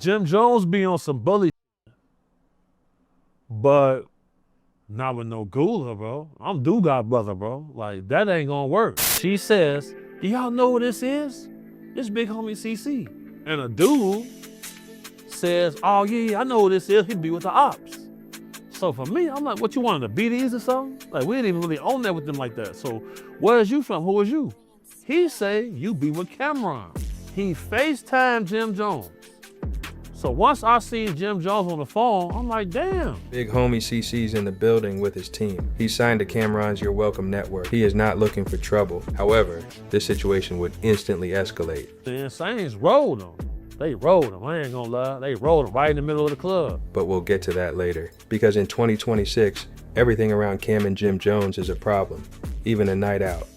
Jim Jones be on some bully but not with no Gula, bro. I'm Do-God brother, bro. Like, that ain't gonna work. She says, do y'all know what this is? This BigHomieCC. And a dude says, oh yeah, I know what this is. He'd be with the ops. So for me, I'm like, what you wanted, the BDs or something? Like, we didn't even really own that with them like that. So where's you from? Who is you? He say, you be with Camron. He FaceTimed Jim Jones. So once I seen Jim Jones on the phone, I'm like, damn. BigHomieCC's in the building with his team. He signed to Camron's You're Welcome network. He is not looking for trouble. However, this situation would instantly escalate. The Insanes rolled him. They rolled him, I ain't gonna lie. They rolled him right in the middle of the club. But we'll get to that later. Because in 2026, everything around Cam and Jim Jones is a problem, even a night out.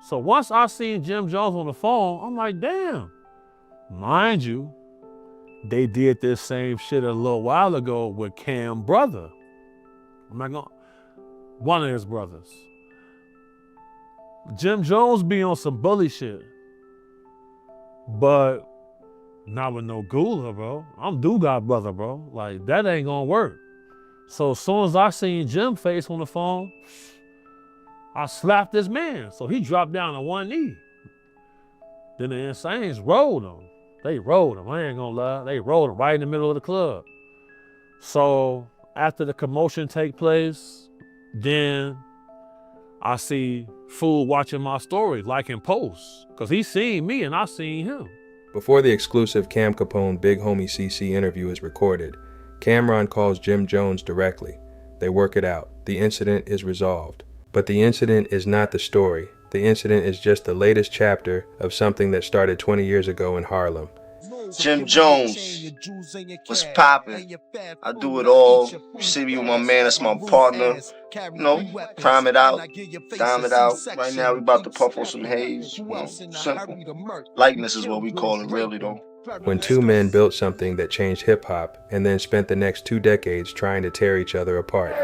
So once I seen Jim Jones on the phone, I'm like, damn. Mind you, they did this same shit a little while ago with Cam's brother. I'm not gonna, one of his brothers. Jim Jones be on some bully shit, but not with no Gula, bro. I'm Do-God brother, bro. Like, that ain't gonna work. So as soon as I seen Jim face on the phone, I slapped this man. So he dropped down on one knee. Then the Insanes rolled him. They rolled him, I ain't gonna lie. They rolled him right in the middle of the club. So after the commotion take place, then I see fool watching my stories, liking posts, because he seen me and I seen him. Before the exclusive Cam Capone BigHomieCC interview is recorded, Camron calls Jim Jones directly. They work it out. The incident is resolved. But the incident is not the story. The incident is just the latest chapter of something that started 20 years ago in Harlem. Jim Jones, what's poppin'? I do it all. You see me with my man, that's my partner. You know, prime it out, dime it out. Right now we about to puff on some haze. You know, simple. Lightness is what we call it, really though. When two men built something that changed hip-hop and then spent the next 2 decades trying to tear each other apart.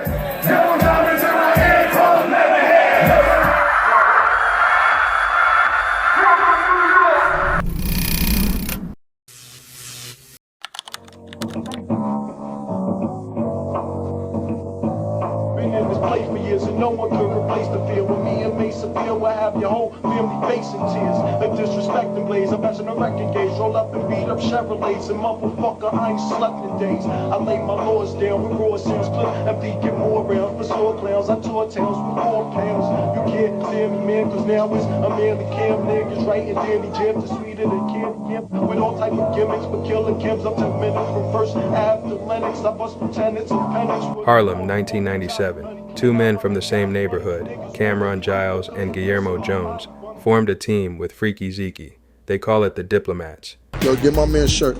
No one could replace the feel with me and Mason feel. Will have your whole family facing tears. They disrespect and blaze. I'm passing a record gauge. Roll up and beat up Chevrolets. And motherfucker, I ain't slept in days. I lay my laws down with raw serious clip. FD get more rounds for sore clowns. I tore towns with 4 pounds. You can't stand me, man, cause now it's a man the Cam niggas writing Danny Jam to sweeter than Candy Camp. With all type of gimmicks, but killing Kims up to minutes from first after Lennox. I bust lieutenants and penance. Harlem, 1997. 2 men from the same neighborhood, Camron Giles and Guillermo Jones, formed a team with Freaky Zeke. They call it the Diplomats. Yo, get my man a shirt.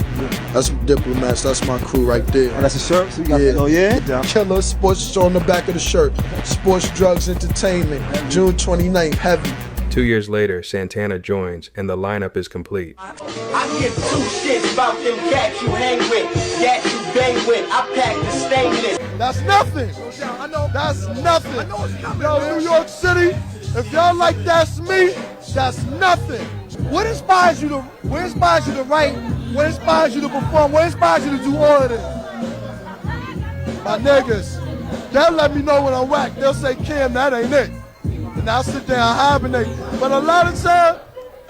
That's Diplomats. That's my crew right there. Oh, that's a shirt? So you got, yeah. Oh, yeah? Killer Sports on the back of the shirt. Sports, drugs, entertainment. June 29th, heavy. 2 years later, Santana joins, and the lineup is complete. I give 2 shits about them cats you hang with, cats you bang with. I pack the stainless. That's nothing. That's nothing. Yo, New York City, if y'all like That's Me, that's nothing. What inspires you to write? What inspires you to perform? What inspires you to do all of this? My niggas, they'll let me know when I'm whack. They'll say, Cam, that ain't it. And I'll sit there and hibernate. But a lot of time,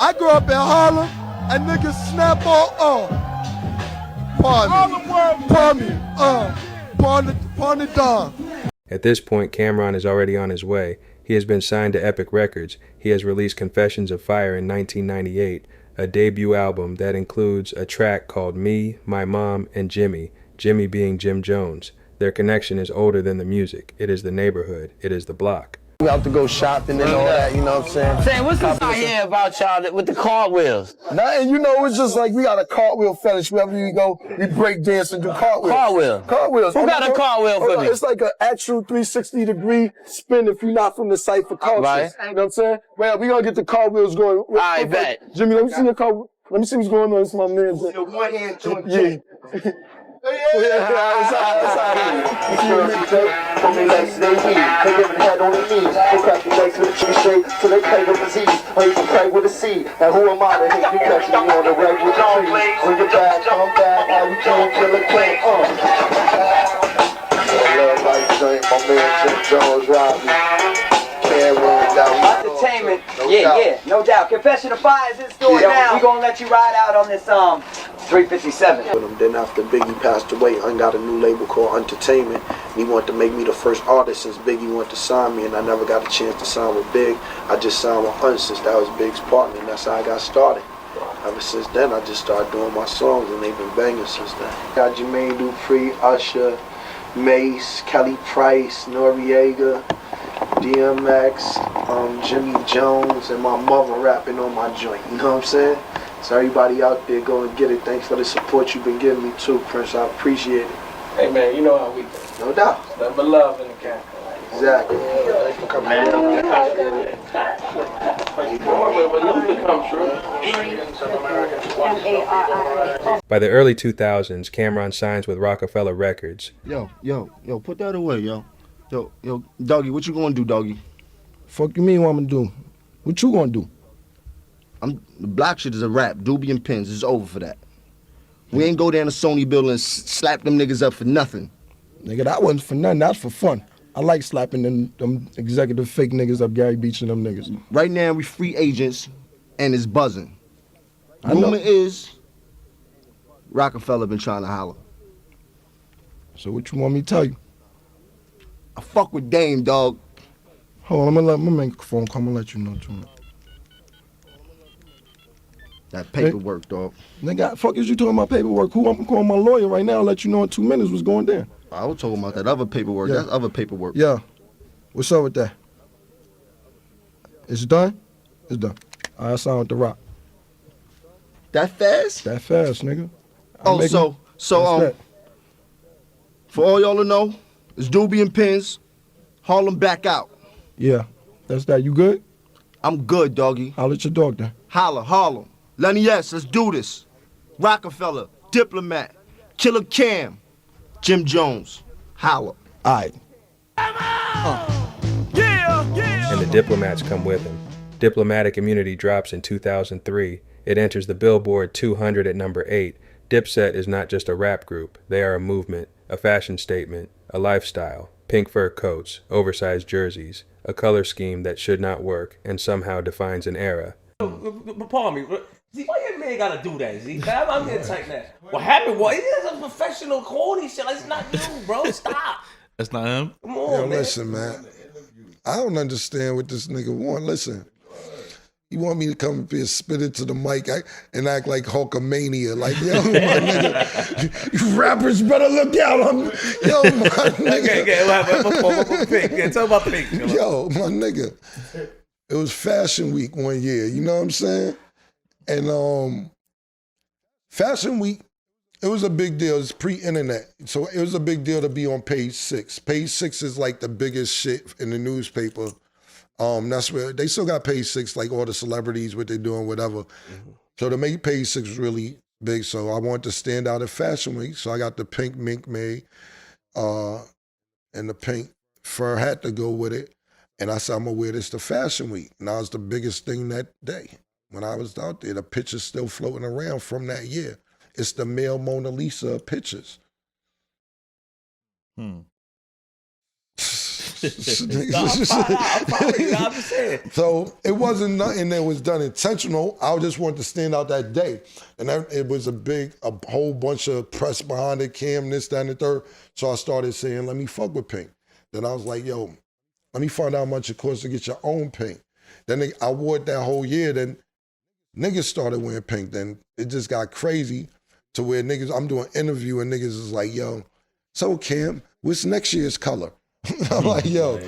I grew up in Harlem, and niggas snap all, pardon the dog. At this point, Camron is already on his way. He has been signed to Epic Records. He has released Confessions of Fire in 1998, a debut album that includes a track called Me, My Mom, and Jimmy, Jimmy being Jim Jones. Their connection is older than the music. It is the neighborhood. It is the block. We out to go shopping and all that, you know what I'm saying? Say, what's this I hear about y'all with the cartwheels? Nothing, you know, it's just like we got a cartwheel fetish. Wherever we go, we break dance and do cartwheels. Cartwheels. Who got a cartwheel for me? It's like an actual 360-degree spin if you're not from the site for cultures. Right. You know what I'm saying? Well, we gonna get the cartwheels going. I bet. Jimmy, let me see your car. Let me see what's going on. It's my man. Your one hand joint. Yeah. From their legs to their knees, they give it head on their knees. They crack their legs with a tree straight till they play with disease. Or you can play with a seed. And who am I to hate you catching me on the reg with the trees? Jones, Killer Cam, Love Life Joint, my man Jim Jones, Robbie. Entertainment, yeah, no doubt. Confession of Fire is in store now. We gonna let you ride out on this 357. Then after Biggie passed away, I got a new label called Entertainment. He wanted to make me the first artist since Biggie wanted to sign me, and I never got a chance to sign with Big. I just signed with Hunt since that was Big's partner, and that's how I got started. Ever since then, I just started doing my songs, and they've been banging since then. Got Jermaine Dupri, Usher, Mace, Kelly Price, Noriega, DMX, Jimmy Jones, and my mother rapping on my joint, you know what I'm saying? So everybody out there, go and get it. Thanks for the support you've been giving me too, Prince. I appreciate it. Hey man, you know how we do. No doubt. Nothing but love in the camp. Exactly. Thanks for coming. By the early 2000s, Camron signs with Roc-A-Fella Records. Yo, put that away, yo. Yo, doggy, what you gonna do, doggy? Fuck you mean what I'm gonna do? What you gonna do? The black shit is a rap. Doobie and Pins, it's over for that. We ain't go down to Sony building and slap them niggas up for nothing. Nigga, that wasn't for nothing, that's for fun. I like slapping them executive fake niggas up, Gary Beach and them niggas. Right now, we free agents, and it's buzzing. Rumor is, Roc-A-Fella been trying to holler. So what you want me to tell you? I fuck with Dame, dog. Hold on, I'm gonna make a phone call, I'm gonna let you know too. That paperwork, dog. Nigga, fuck is you talking about paperwork? Who I'm calling my lawyer right now, let you know in 2 minutes what's going down. I was talking about that other paperwork. Yeah. That's other paperwork. Yeah. What's up with that? It's done? It's done. I signed with the Rock. That fast? That fast, nigga. For all y'all to know, it's Doobie and Pins, Harlem back out. Yeah, that's that. You good? I'm good, doggy. Holla at your dog then. Holla, Harlem. Lenny S, let's do this. Roc-A-Fella, Diplomat, Killer Cam, Jim Jones. Holla. Aight. And the Diplomats come with him. Diplomatic Immunity drops in 2003. It enters the Billboard 200 at number 8. Dipset is not just a rap group. They are a movement, a fashion statement, a lifestyle, pink fur coats, oversized jerseys, a color scheme that should not work and somehow defines an era. Pardon me. See, why your man gotta do that, Z? I'm getting tight now. What happened was, it is a professional corny shit. Like, it's not you, bro. Stop. That's not him? Come on, man. Listen, man. I don't understand what this nigga want. Listen. You want me to come up here, spit into the mic and act like Hulkamania. Like, yo, my nigga, you rappers better look out. Yo, my nigga. Tell about Pink. Yo, my nigga. It was Fashion Week one year, you know what I'm saying? And Fashion Week, it was a big deal. It's pre-internet. So it was a big deal to be on page 6. Page 6 is like the biggest shit in the newspaper. That's where they still got page 6, like all the celebrities, what they're doing, whatever. Mm-hmm. So to make page 6 was really big. So I wanted to stand out at Fashion Week. So I got the pink mink made and the pink fur hat to go with it. And I said, I'm gonna wear this to Fashion Week. And that was the biggest thing that day. When I was out there, the pictures still floating around from that year. It's the male Mona Lisa of pictures. So it wasn't nothing that was done intentional. I just wanted to stand out that day. And it was a whole bunch of press behind it, Cam, this, that, and the third. So I started saying, let me fuck with pink. Then I was like, yo, let me find out how much it costs to get your own pink. Then I wore it that whole year. Then niggas started wearing pink. Then it just got crazy to where niggas, I'm doing an interview and niggas is like, yo, so Cam, what's next year's color? I'm like, yo.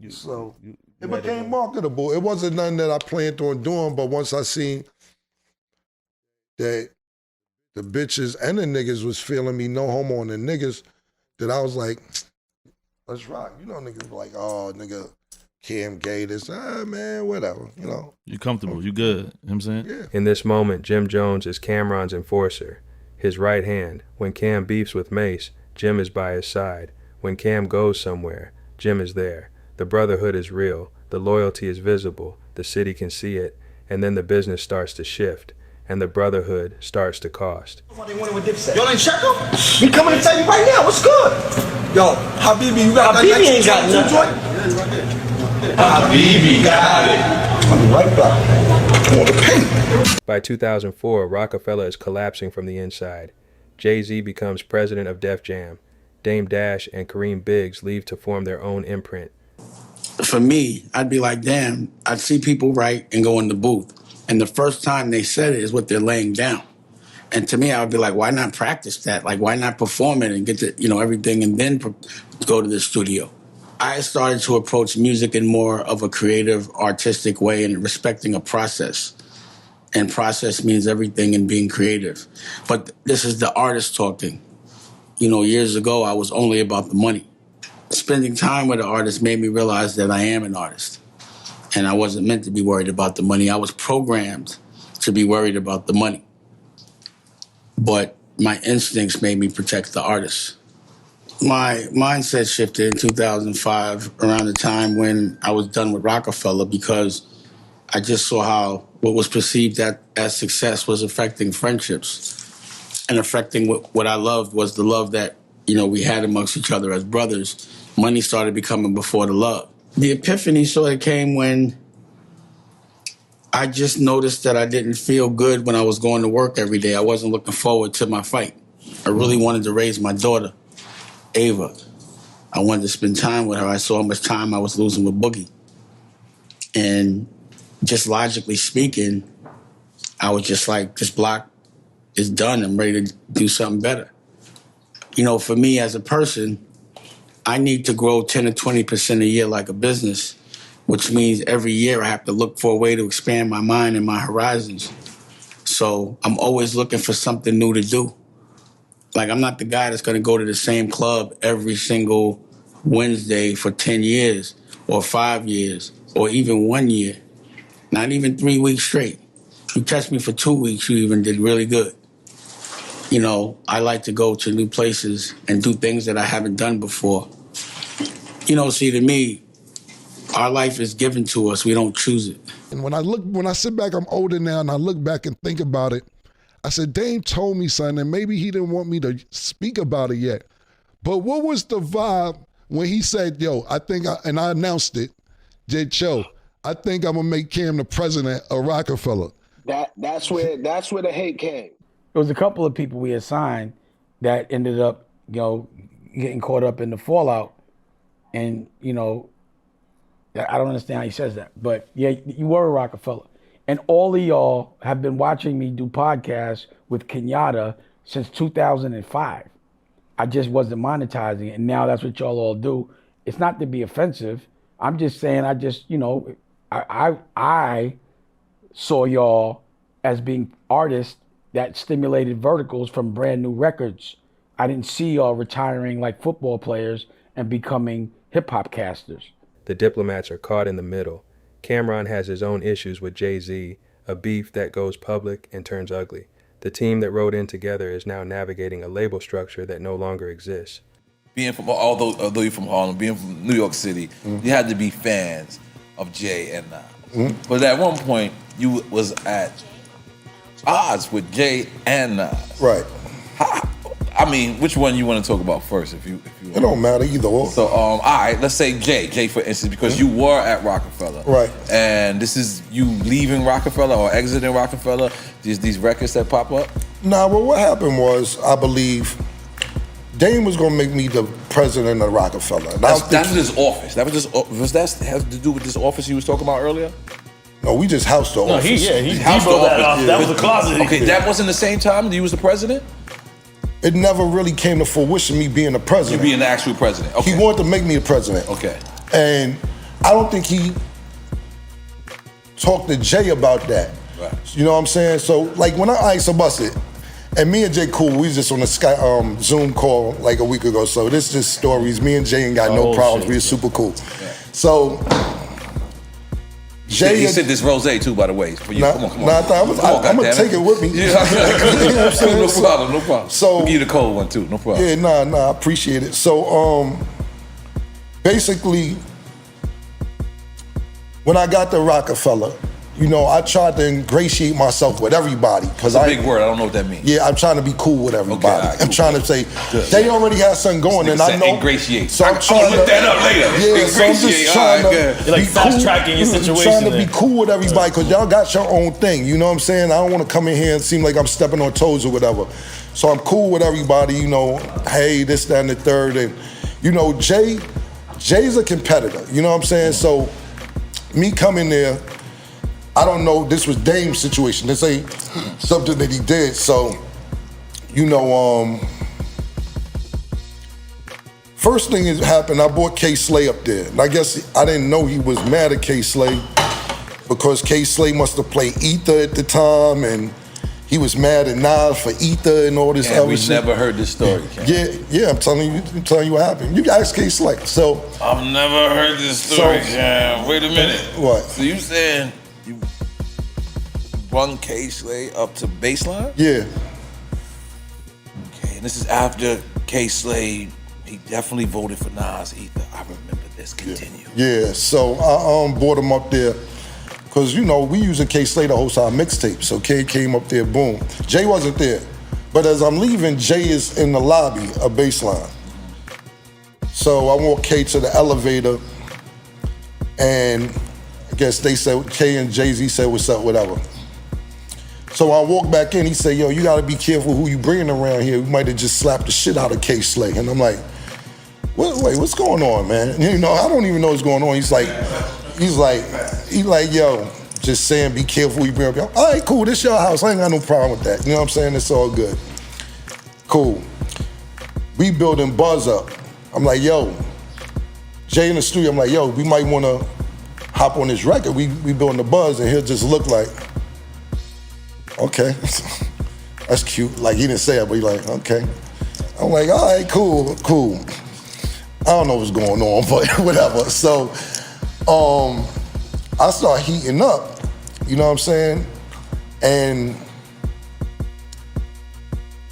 So it became marketable. It wasn't nothing that I planned on doing, but once I seen that the bitches and the niggas was feeling me, no homo on the niggas, that I was like, let's rock. You know, niggas be like, oh, nigga, Cam gay, this, man, whatever, you know. You comfortable, you good, you know what I'm saying? Yeah. In this moment, Jim Jones is Camron's enforcer, his right hand. When Cam beefs with Mace, Jim is by his side. When Cam goes somewhere, Jim is there. The brotherhood is real, the loyalty is visible, the city can see it, and then the business starts to shift. and the brotherhood starts to cost. Y'all ain't check him? We coming to tell you right now, what's good? Yo, Habibi, you got Habibi ain't got nothing. Habibi got it. I'll be right back. I want to pay. By 2004, Roc-A-Fella is collapsing from the inside. Jay-Z becomes president of Def Jam. Dame Dash and Kareem Biggs leave to form their own imprint. For me, I'd be like, damn, I'd see people write and go in the booth. And the first time they said it is what they're laying down. And to me, I would be like, why not practice that? Like, why not perform it and get to, everything and then go to the studio? I started to approach music in more of a creative, artistic way and respecting a process. And process means everything in being creative. But this is the artist talking. Years ago, I was only about the money. Spending time with an artist made me realize that I am an artist. And I wasn't meant to be worried about the money. I was programmed to be worried about the money. But my instincts made me protect the artist. My mindset shifted in 2005, around the time when I was done with Roc-A-Fella, because I just saw how what was perceived as success was affecting friendships. And affecting what I loved was the love that, we had amongst each other as brothers. Money started becoming before the love. The epiphany sort of came when I just noticed that I didn't feel good when I was going to work every day. I wasn't looking forward to my fight. I really wanted to raise my daughter, Ava. I wanted to spend time with her. I saw how much time I was losing with Boogie. And just logically speaking, I was just like, this block is done. I'm ready to do something better. For me as a person, I need to grow 10 to 20% a year like a business, which means every year I have to look for a way to expand my mind and my horizons. So I'm always looking for something new to do. Like, I'm not the guy that's going to go to the same club every single Wednesday for 10 years or 5 years or even 1 year, not even 3 weeks straight. You catch me for 2 weeks, you even did really good. I like to go to new places and do things that I haven't done before. See, to me, our life is given to us. We don't choose it. And when I sit back, I'm older now, and I look back and think about it, I said, Dame told me something, and maybe he didn't want me to speak about it yet. But what was the vibe when he said, yo, and I announced it, J. Cho, I think I'm going to make Cam the president of Roc-A-Fella. That's where the hate came. There was a couple of people we assigned that ended up, getting caught up in the fallout. And, I don't understand how he says that. But, yeah, you were a Roc-A-Fella. And all of y'all have been watching me do podcasts with Kenyatta since 2005. I just wasn't monetizing it. And now that's what y'all all do. It's not to be offensive. I'm just saying I saw y'all as being artists that stimulated verticals from brand new records. I didn't see y'all retiring like football players and becoming hip-hop casters. The Diplomats are caught in the middle. Camron has his own issues with Jay-Z, a beef that goes public and turns ugly. The team that rode in together is now navigating a label structure that no longer exists. Being from, although you're from Harlem, being from New York City, you had to be fans of Jay and Nas. But at one point, you was at odds with Jay and Nas. Right. Which one you want to talk about first? If you it don't matter either or. So, all right, let's say Jay for instance, because you were at Roc-A-Fella, right? And this is you leaving Roc-A-Fella or exiting Roc-A-Fella. These records that pop up. Nah, well, what happened was, I believe Dame was gonna make me the president of Roc-A-Fella. That's his office. Was that has to do with this office you was talking about earlier? No, we just housed the office. He housed the office. That was a closet. Okay, that wasn't the same time that you was the president? It never really came to fruition, me being the president. You being the actual president. Okay. He wanted to make me the president. Okay. And I don't think he talked to Jay about that. Right. You know what I'm saying? So, like, when so bust it. And me and Jay cool, we was just on a Zoom call like a week ago. So this just stories. Me and Jay ain't got no problems. We were super cool. Yeah. So Jay, he said this rosé too, by the way. For you. Come on. I'm gonna take it with me. Yeah, you know what I'm saying? No problem. So we'll give you the cold one too, no problem. Yeah, I appreciate it. So basically, when I got to Roc-A-Fella, you know, I tried to ingratiate myself with everybody. It's a big word. I don't know what that means. Yeah, I'm trying to be cool with everybody. Okay, all right, I'm trying to say, they already have something going, and I know. Ingratiate. So I'm trying to look that up later. Yeah, so I'm just trying to You're like fast tracking your situation. Trying to be cool with everybody, because y'all got your own thing. You know what I'm saying? I don't want to come in here and seem like I'm stepping on toes or whatever. So I'm cool with everybody, you know, hey, this, that, and the third. And, you know, Jay's a competitor, you know what I'm saying? So me coming there, I don't know, this was Dame's situation. This ain't something that he did. So, you know, first thing that happened, I brought K Slay up there. And I guess I didn't know he was mad at K Slay, because K Slay must have played Ether at the time, and he was mad at Nas for Ether and all this other we shit. never heard this story, Cam. Yeah, I'm telling you what happened. You ask K Slay. So I've never heard this story, Cam. Wait a minute. What? So you saying you brung K Slay up to baseline? Yeah. Okay, and this is after K Slay, he definitely voted for Nas Ether. I remember this. Continue. Yeah, so I brought him up there, because, you know, we using K Slay to host our mixtape. So K came up there, boom. Jay wasn't there. But as I'm leaving, Jay is in the lobby of Baseline. So I walk K to the elevator, and I guess they said, K and Jay-Z said, what's up, whatever. So I walk back in, he said, yo, you gotta be careful who you bringing around here. We might have just slapped the shit out of K Slay. And I'm like, wait, what's going on, man? You know, I don't even know what's going on. He's like, yo, just saying, be careful who you bring up. All right, cool, this your house. I ain't got no problem with that. You know what I'm saying? It's all good. Cool. We building Buzz up. I'm like, yo, Jay in the studio, I'm like, yo, we might wanna hop on this record. We building the Buzz, and he'll just look like, okay, that's cute. Like, he didn't say it, but he like, okay. I'm like, all right, cool. I don't know what's going on, but whatever. So, I start heating up, you know what I'm saying? And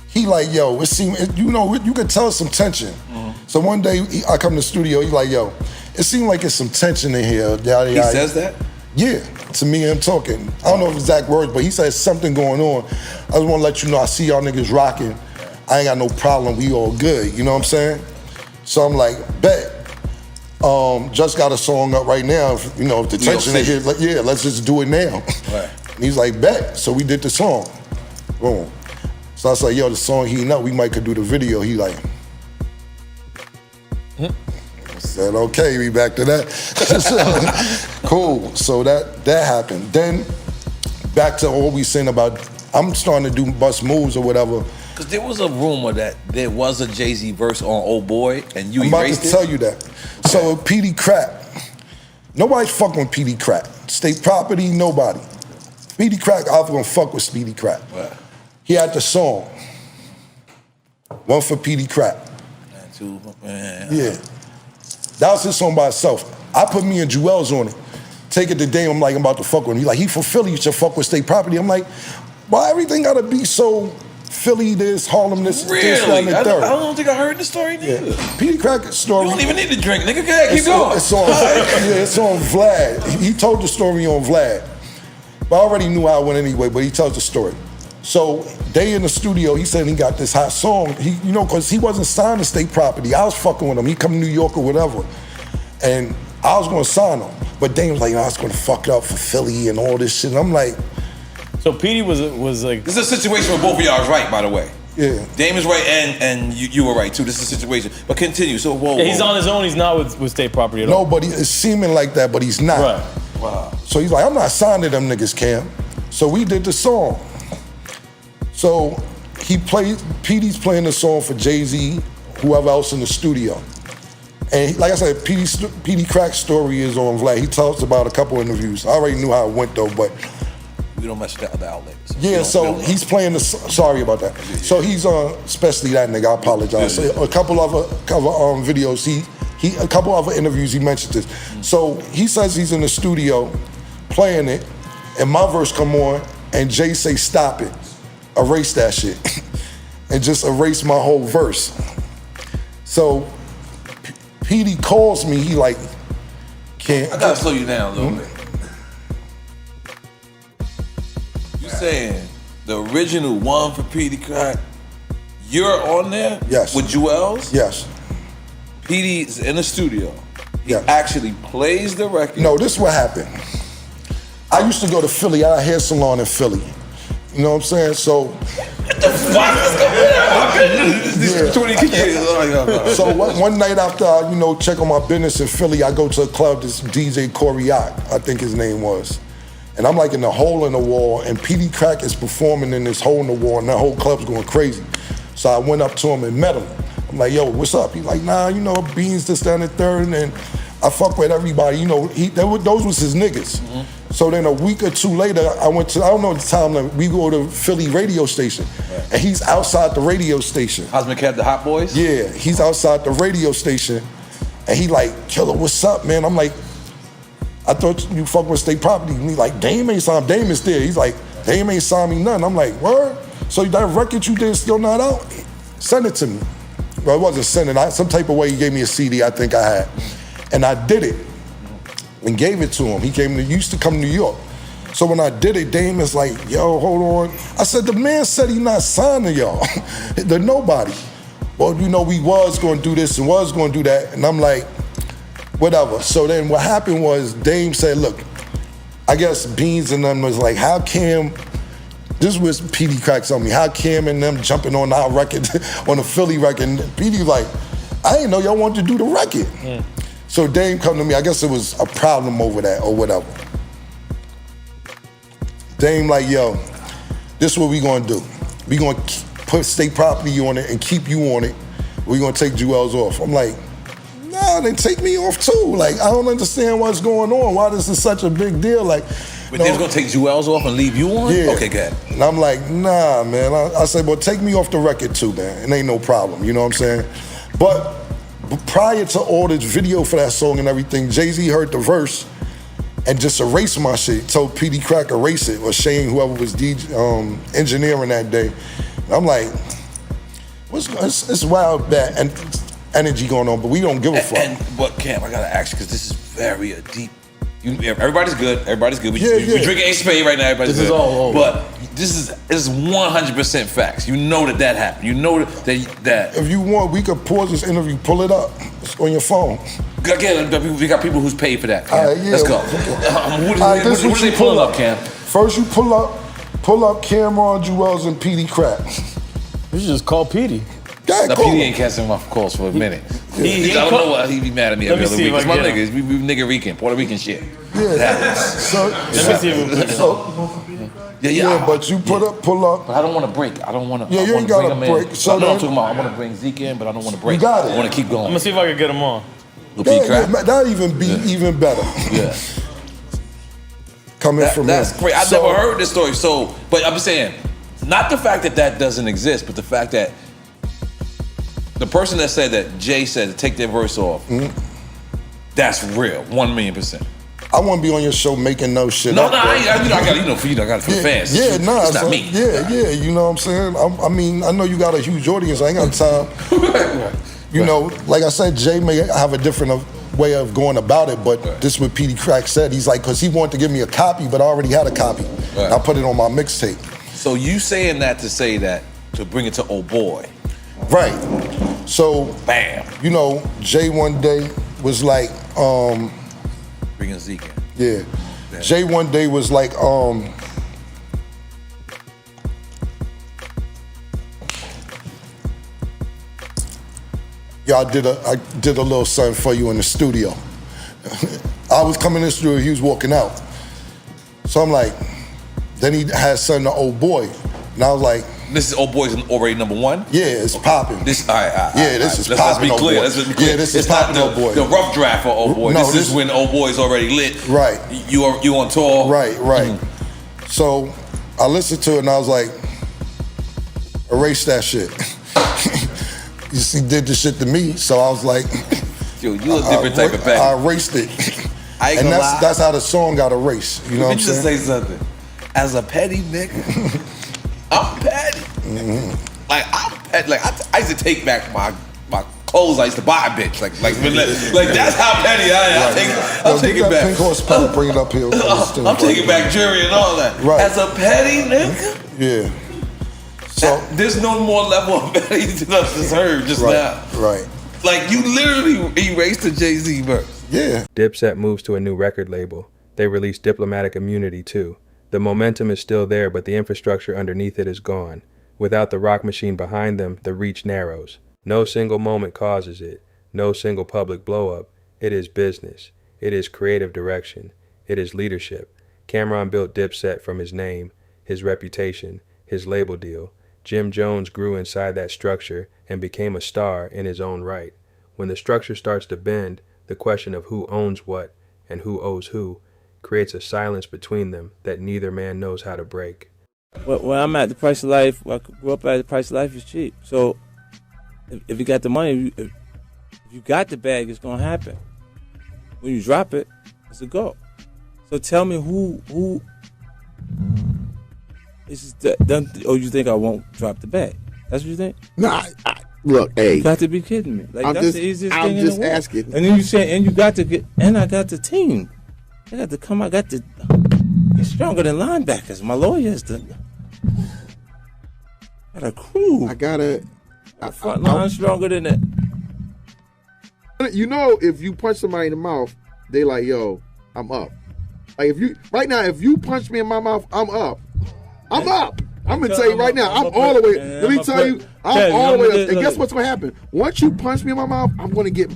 he like, yo, it seemed, you know, you could tell some tension. So one day I come to the studio, he like, yo, it seemed like it's some tension in here. Yada, He says that? Yeah, to me and him talking. I don't know exact words, but he says something going on. I just wanna let you know, I see y'all niggas rocking. I ain't got no problem, we all good, you know what I'm saying? So I'm like, bet. Just got a song up right now. You know, if the tension in here, like, yeah, let's just do it now. Right. And he's like, bet. So we did the song. Boom. So I was like, yo, the song heating up, we might could do the video. He like, I said, okay, we back to that. Cool. So that happened. Then back to what we saying about, I'm starting to do bust moves or whatever. Because there was a rumor that there was a Jay-Z verse on Old Boy, and you I'm about erased to it? tell you that. So PD Crack, nobody's fucking with PD Crack. State Property, nobody. PD Crack, I was gonna fuck with Speedy Crack. Right. He had the song. One for PD Crack. Yeah. That was his song by itself. I put me and Jewels on it. Take it to Dame, I'm like, I'm about to fuck with him. He like, he from Philly, you should fuck with State Property. I'm like, why everything gotta be so Philly this, Harlem this, Really? this, that, and the I third? don't think I heard the story neither. Yeah. PD Crack's story. You don't even need to drink, nigga. Go ahead, keep going. It's on Vlad. He told the story on Vlad. But I already knew how it went anyway, but he tells the story. So they in the studio, he said he got this hot song. He, you know, cause he wasn't signed to State Property. I was fucking with him. He come to New York or whatever. And I was gonna sign him. But Dame was like, I was gonna fuck up for Philly and all this shit. And I'm like, so Petey was like, this is a situation where both of y'all is right, by the way. Yeah. Dame is right and you were right too. This is a situation. But continue. So whoa. Yeah, he's on his own. He's not with State Property at all. no, but it's seeming like that, but he's not. Right. Wow. So he's like, I'm not signed to them niggas, Cam. So we did the song. So Petey's playing the song for Jay-Z, whoever else in the studio. And like I said, PD Crack's story is on Vlad. He talks about a couple interviews. I already knew how it went though, but We don't mess with the other outlets. yeah, so he's playing the, sorry about that. So he's on, especially that nigga, I apologize. So a couple other videos, he a couple other interviews, he mentioned this. So he says he's in the studio playing it, and my verse come on, and Jay say, stop it, erase that shit, and just erase my whole verse. So PD calls me, he like, can't. I gotta slow you down a little bit. saying the original one for Petey Crack, you're on there? Yes. With Jewels? Yes. Petey's in the studio. He actually plays the record. No, this is what happened. I used to go to Philly. I had a hair salon in Philly. You know what I'm saying? So. What the fuck is going on? So one night after I, check on my business in Philly, I go to a club, this DJ Coriat, I think his name was. And I'm like in the hole in the wall, and Petey Crack is performing in this hole in the wall, and that whole club's going crazy. So I went up to him and met him. I'm like, yo, what's up? He's like, nah, Beans, this, that, and the third, and I fuck with everybody. Those was his niggas. Mm-hmm. So then a week or two later, I went to, I don't know the time, we go to Philly radio station, and he's outside the radio station. Hosman kept the Hot Boys? Yeah, he's outside the radio station, and he like, Killer, what's up, man? I'm like, I thought you fuck with State Property. And he's like, Dame ain't signed, Dame is there. He's like, Dame ain't signed me nothing. I'm like, word? So that record you did still not out? Send it to me. Well, it wasn't sending. Some type of way he gave me a CD I think I had. And I did it and gave it to him. He used to come to New York. So when I did it, Dame is like, yo, hold on. I said, the man said he not signed to y'all. They're nobody. Well, we was going to do this and was going to do that. And I'm like, whatever. So then what happened was Dame said, look, I guess Beans and them was like, how Cam, this was Petey Cracks on me, how Cam and them jumping on our record, on the Philly record. And Petey like, I didn't know y'all wanted to do the record. Yeah. So Dame come to me, I guess it was a problem over that or whatever. Dame like, yo, this is what we gonna do. We gonna put State Property on it and keep you on it. We gonna take Jewels off. I'm like, nah, then take me off too. Like, I don't understand what's going on. Why this is such a big deal? Like, but they was gonna take Jewels off and leave you on? Yeah. Okay, good. And I'm like, nah, man. I said, well, take me off the record too, man. It ain't no problem, you know what I'm saying? But prior to all this video for that song and everything, Jay-Z heard the verse and just erased my shit. Told Petey Crack erase it, or Shane, whoever was engineering that day. And I'm like, it's wild that and energy going on, but we don't give a fuck. But Cam, I gotta ask you, because this is very deep. Everybody's good. Everybody's good. We drinking Ace Spade right now. Everybody's good. This is all over. But this is 100% facts. You know that happened. You know that. If you want, we could pause this interview. Pull it up. It's on your phone. Again, we got people who's paid for that. Cam. Yeah. Let's go. What are they pulling up, Cam? First, you pull up Camron, Jewels, and Petey Crack. You should just call Petey. Now, Petey ain't casting him off calls for a minute. I don't know why he'd be mad at me every other week. It's my niggas. We nigga Rican, Puerto Rican shit. Yeah. Yeah, but you pull up. But I don't want to break. I don't want to. Yeah, you ain't got to break. So I'm talking about. I want to bring Zeke in, but I don't want to break. You got it. I want to keep going. I'm gonna see if I can get him on. That'll even be even better. Yeah. Coming from that's him. great. I never heard this story. So, but I'm saying, not the fact that doesn't exist, but the fact that the person that said that Jay said to take their verse off, that's real, 1,000,000%. I want to be on your show making no shit No, up. I got it for you. I got it for the fans. Yeah, it's not me. Yeah, you know what I'm saying? I mean, I know you got a huge audience. I ain't got time. You know, like I said, Jay may have a different way of going about it, but this is what Petey Crack said. He's like, because he wanted to give me a copy, but I already had a copy. Right. I put it on my mixtape. So you saying that to say that, to bring it to old boy. Right. So, bam. You know, Jay one day was like, bringing Zeke in. Yeah. Damn. Jay one day was like, I did a little something for you in the studio. I was coming in the studio, he was walking out. So I'm like, then he had something to old boy. And I was like, this is old boy's already number one? Yeah, it's popping. All right. This is popping. Let's be clear. Yeah, this is popping, old boy. The rough draft for old boy. No, this is when old boy's already lit. Right. You on tour. Right. So I listened to it and I was like, erase that shit. You see, did the shit to me, so I was like, yo, you a different type of bag. I erased it. And that's how the song got erased. You know what I'm saying? Let me just say something. As a petty nigga, I'm petty. Like I'm petty. Like I used to take back my clothes I used to buy a bitch. Like that's how petty I am. I'll take it back. Pink horsepower, bring it up here. I'm taking back jury and all that. Right. As a petty nigga. Yeah. So there's no more level of petty than I just heard just now. Right. Like you literally erased the Jay-Z verse. Yeah. Dipset moves to a new record label. They release Diplomatic Immunity too. The momentum is still there, but the infrastructure underneath it is gone. Without the rock machine behind them, the reach narrows. No single moment causes it. No single public blow-up. It is business. It is creative direction. It is leadership. Camron built Dipset from his name, his reputation, his label deal. Jim Jones grew inside that structure and became a star in his own right. When the structure starts to bend, the question of who owns what and who owes who creates a silence between them that neither man knows how to break. Where I'm at, the price of life, where I grew up at, the price of life is cheap. So if you got the money, if you got the bag, it's going to happen. When you drop it, it's a go. So tell me who is done, or you think I won't drop the bag? That's what you think? Nah, look, hey. You got to be kidding me. Like, that's the easiest thing in the world. I'm just asking. And then you say, and you got to get, and I got the team. I got to come, I got to get stronger than linebackers. My lawyers got a crew. I got a front line stronger than that. You know, if you punch somebody in the mouth, they like, yo, I'm up. Like if you punch me in my mouth, I'm up. I'm up. I'm gonna tell you right now, I'm all the way. Let me tell you, I'm all the way up. And guess what's gonna happen? Once you punch me in my mouth, I'm gonna get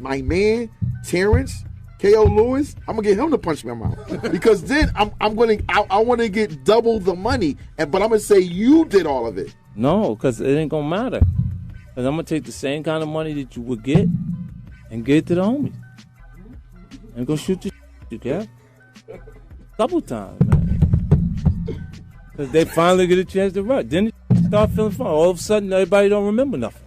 my man Terrence, K.O. Lewis. I'm gonna get him to punch me in my mouth because then I want to get double the money. But I'm gonna say you did all of it. No, because it ain't gonna matter. Because I'm gonna take the same kind of money that you would get and get it to the homies and go shoot you, yeah. Couple times, man. Because they finally get a chance to run. Then they start feeling fun. All of a sudden, everybody don't remember nothing.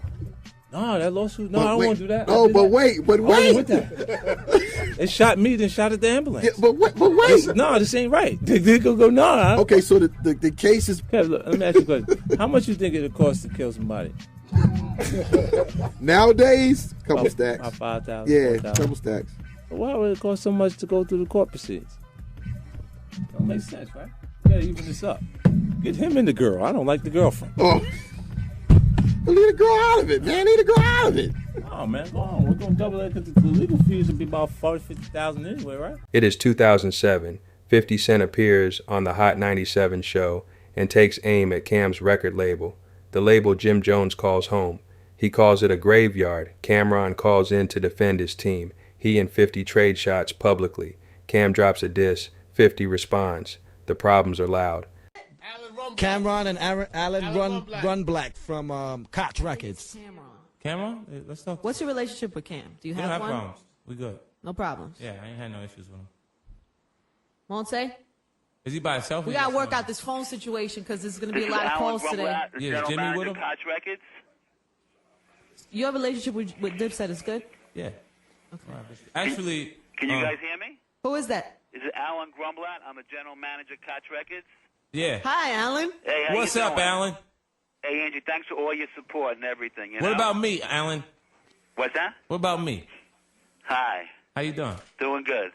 No, that lawsuit. No, I don't want to do that. No, but wait. With that. They shot me, then shot at the ambulance. Yeah, but wait. No, this ain't right. They go, no. Okay, so the case is. Kev, look, let me ask you a question. How much you think it costs to kill somebody? Nowadays, couple stacks. About 5,000. Yeah, 4,000. couple stacks. So why would it cost so much to go through the court proceedings? Don't make sense, right? You gotta even this up. Get him and the girl. I don't like the girlfriend. Oh. Leave the girl out of it, man. Leave the girl out of it. Oh, man, go on. We're going to double that because the legal fees would be about $40,000-$50,000 anyway, right? It is 2007. 50 Cent appears on the Hot 97 show and takes aim at Cam's record label, the label Jim Jones calls home. He calls it a graveyard. Camron calls in to defend his team. He and 50 trade shots publicly. Cam drops a diss. 50 responds. The problems are loud. Camron and Alan Run Black from Koch Records. Camron? Let's talk. What's your relationship with Cam? Do you have one? Problems. We good. No problems. Yeah, I ain't had no issues with him. Won't say? Is he by himself? We gotta work out this phone situation because there's gonna be a lot of calls today. Yeah, Jimmy with him? Koch Records? Your relationship with Dipset is good? Yeah. Okay. Actually, Can you guys hear me? Who is that? Is it Alan Grumblat? I'm the general manager of Koch Records. Yeah. Hi, Alan. Hey, how What's you up, doing? Alan? Hey, Angie, thanks for all your support and everything. You What know? about me, Alan? What's that? What about me? Hi. How you doing? Doing good.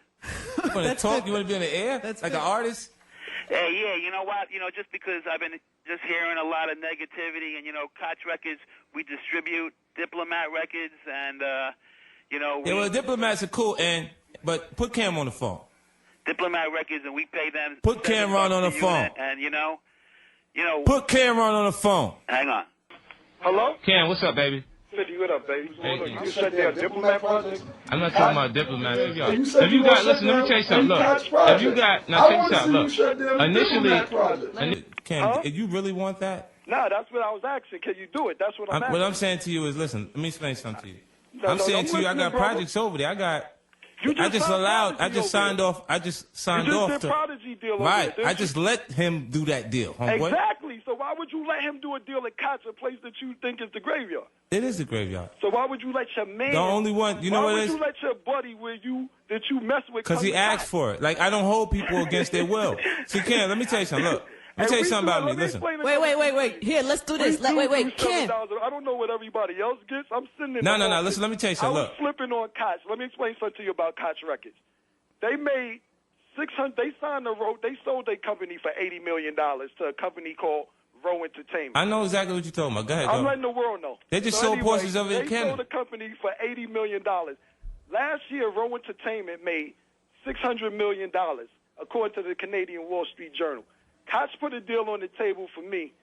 You want to talk? You want to be in the air? Like an artist? Hey, yeah, you know what? You know, just because I've been just hearing a lot of negativity, and, you know, Koch Records, we distribute Diplomat Records, and, you know. Yeah, well, Diplomats are cool, but put Cam on the phone. Diplomat Records, and we pay them. Put Camron on the $7 a phone. unit, and, you know. Put Camron on the phone. Hang on. Hello? Cam, what's up, baby? 50, what up, baby? Hey. You shut down Diplomat Project? I'm not talking about Diplomats. If You said you you got, gonna listen, shut let me tell you something. down Look, Koch Project. if you got, now I check this out. wanna Look, see you shut down initially, Diplomat Project. Cam, you really want that? No, that's what I was asking. Can you do it? That's what I'm asking. What I'm saying to you is, listen, let me explain something to you. No, I'm no, saying I'm to you, I listening, got brother. projects over there. You just signed off. I just signed You just off did to. Prodigy deal over Right. there, I didn't just you? let him do that deal, homeboy. Exactly. So why would you let him do a deal at Koch, a place that you think is the graveyard? It is a graveyard. So why would you let your man? The only one, you know what it Why is? would you let your buddy that you mess with? Because he asked for it. Like, I don't hold people against their will. See, Cam, let me tell you something. Look, Let me tell you something about me. Listen. Wait. Here, let's do this. Wait, Kim. I don't know what everybody else gets. I'm sitting in No. the office. Listen, let me tell you something. I was Look. flipping on Koch. Let me explain something to you about Koch Records. They made 600. They signed They sold their company for $80 million to a company called Row Entertainment. I know exactly what you're talking about. Go ahead, I'm Joe. letting the world know. They just sold portions of it in They Canada. sold the company for $80 million. Last year, Row Entertainment made $600 million, according to the Canadian Wall Street Journal. Koch put a deal on the table for me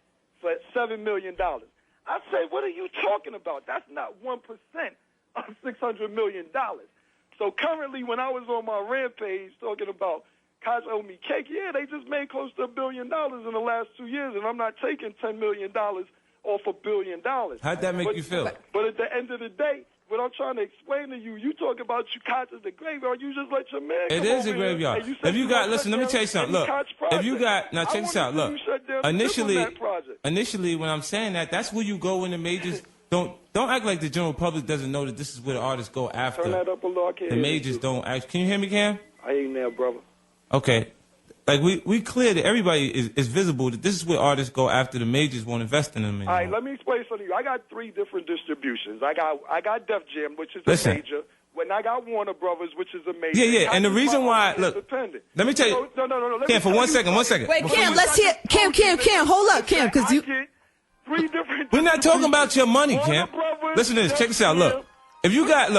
for $7 million. I said, what are you talking about? That's not 1% of $600 million. So currently, when I was on my rampage talking about Koch owe me cake, yeah, they just made close to $1 billion in the last 2 years, and I'm not taking $10 million off $1 billion. How'd that make you feel? But at the end of the day, what I'm trying to explain to you, you talk about you Koch as the graveyard, you just let your man It come is over a graveyard. here, and If you got, listen, let me tell you something. Look, if you got, now check this out. Look, initially, when I'm saying that, that's where you go when the majors. Don't act like the general public doesn't know that this is where the artists go after. Turn that up a little. I can't The hear majors you. don't act. Can you hear me, Cam? I ain't there, brother. Okay. Like we clear that everybody is visible that this is where artists go after the majors won't invest in them anymore. All right, let me explain something to you. I got 3 different distributions. I got Def Jam, which is Listen. a major. When I got Warner Brothers, which is a major. Yeah. And the reason why, look, let me tell you. No. Cam, for one second. Wait, Kim, let's hear. Kim, hold up, Kim, because you. 3 different. We're not talking about your money, Cam. Listen to this. Check this out. Look, if you got,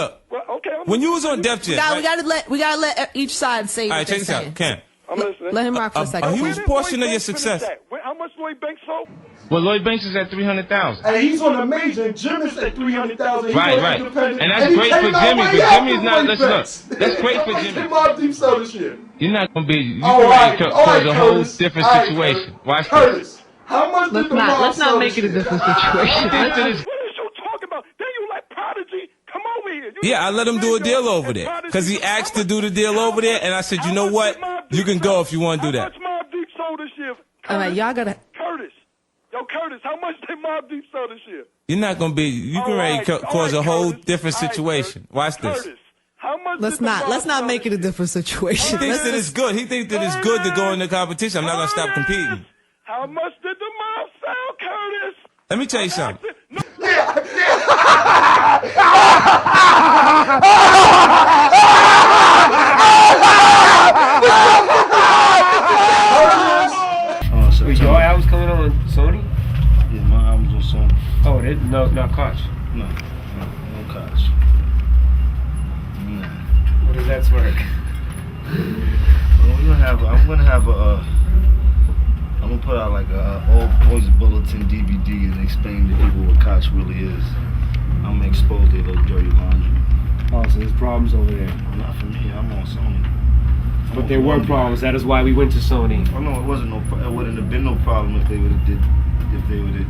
when you was on Def Jam, We gotta let each side say all what right, they're check this saying. out, Cam. I'm listening. Let him rock for a second. A huge portion of your success. How much Lloyd Banks sold? Well, Lloyd Banks is at 300,000. And he's on a major, and Jim is at 300,000. Right. And that's great for Jimmy, but Jimmy's not. Let's look. That's great for Jimmy. Mobb Deep sell this year? You're not gonna be. You All can right, cause a whole Curtis. different All right, situation. Watch Curtis, this. how much did the Mobb Let's sell not make this it a year? different situation. What is you talking about? Then you like Prodigy? Come over here. Yeah, I let him do a deal over there because he asked to do the deal over there, and I said, you know what? You can go if you want to do that. How much Mobb Deep sold this year? All right, y'all gotta. Curtis, how much did Mobb Deep sell this year? You're not gonna be. You can ready cause a whole different situation. Watch this. How much? Let's not make it a different situation. He thinks that it's good. He thinks that it's good to go in the competition. I'm not gonna stop competing. How much did the Mobb sell, Curtis? Let me tell you something. Wait, your album's coming on Sony? Yeah, my album's on Sony. Oh, no, not Koch. No Koch. Nah. What does that work? Well, I'm gonna put out like a All Points Bulletin DVD and explain to people what Koch really is. I'm gonna expose their little dirty laundry. Oh, so there's problems over there. Not for me. I'm on Sony. But there were problems. That is why we went to Sony. Oh no, it wouldn't have been no problem if they would have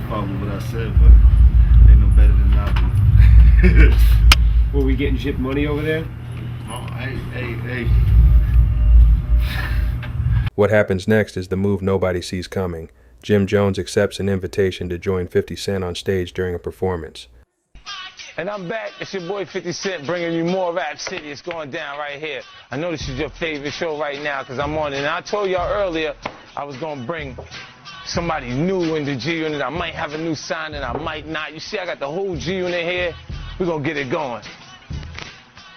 followed what I said. But they know better than I do. Were we getting shipped money over there? Oh, hey. What happens next is the move nobody sees coming. Jim Jones accepts an invitation to join 50 Cent on stage during a performance. And I'm back. It's your boy 50 Cent bringing you more Rap City. It's going down right here. I know this is your favorite show right now because I'm on it. And I told y'all earlier I was going to bring somebody new in the G Unit. I might have a new sign and I might not. You see, I got the whole G Unit here. We're going to get it going.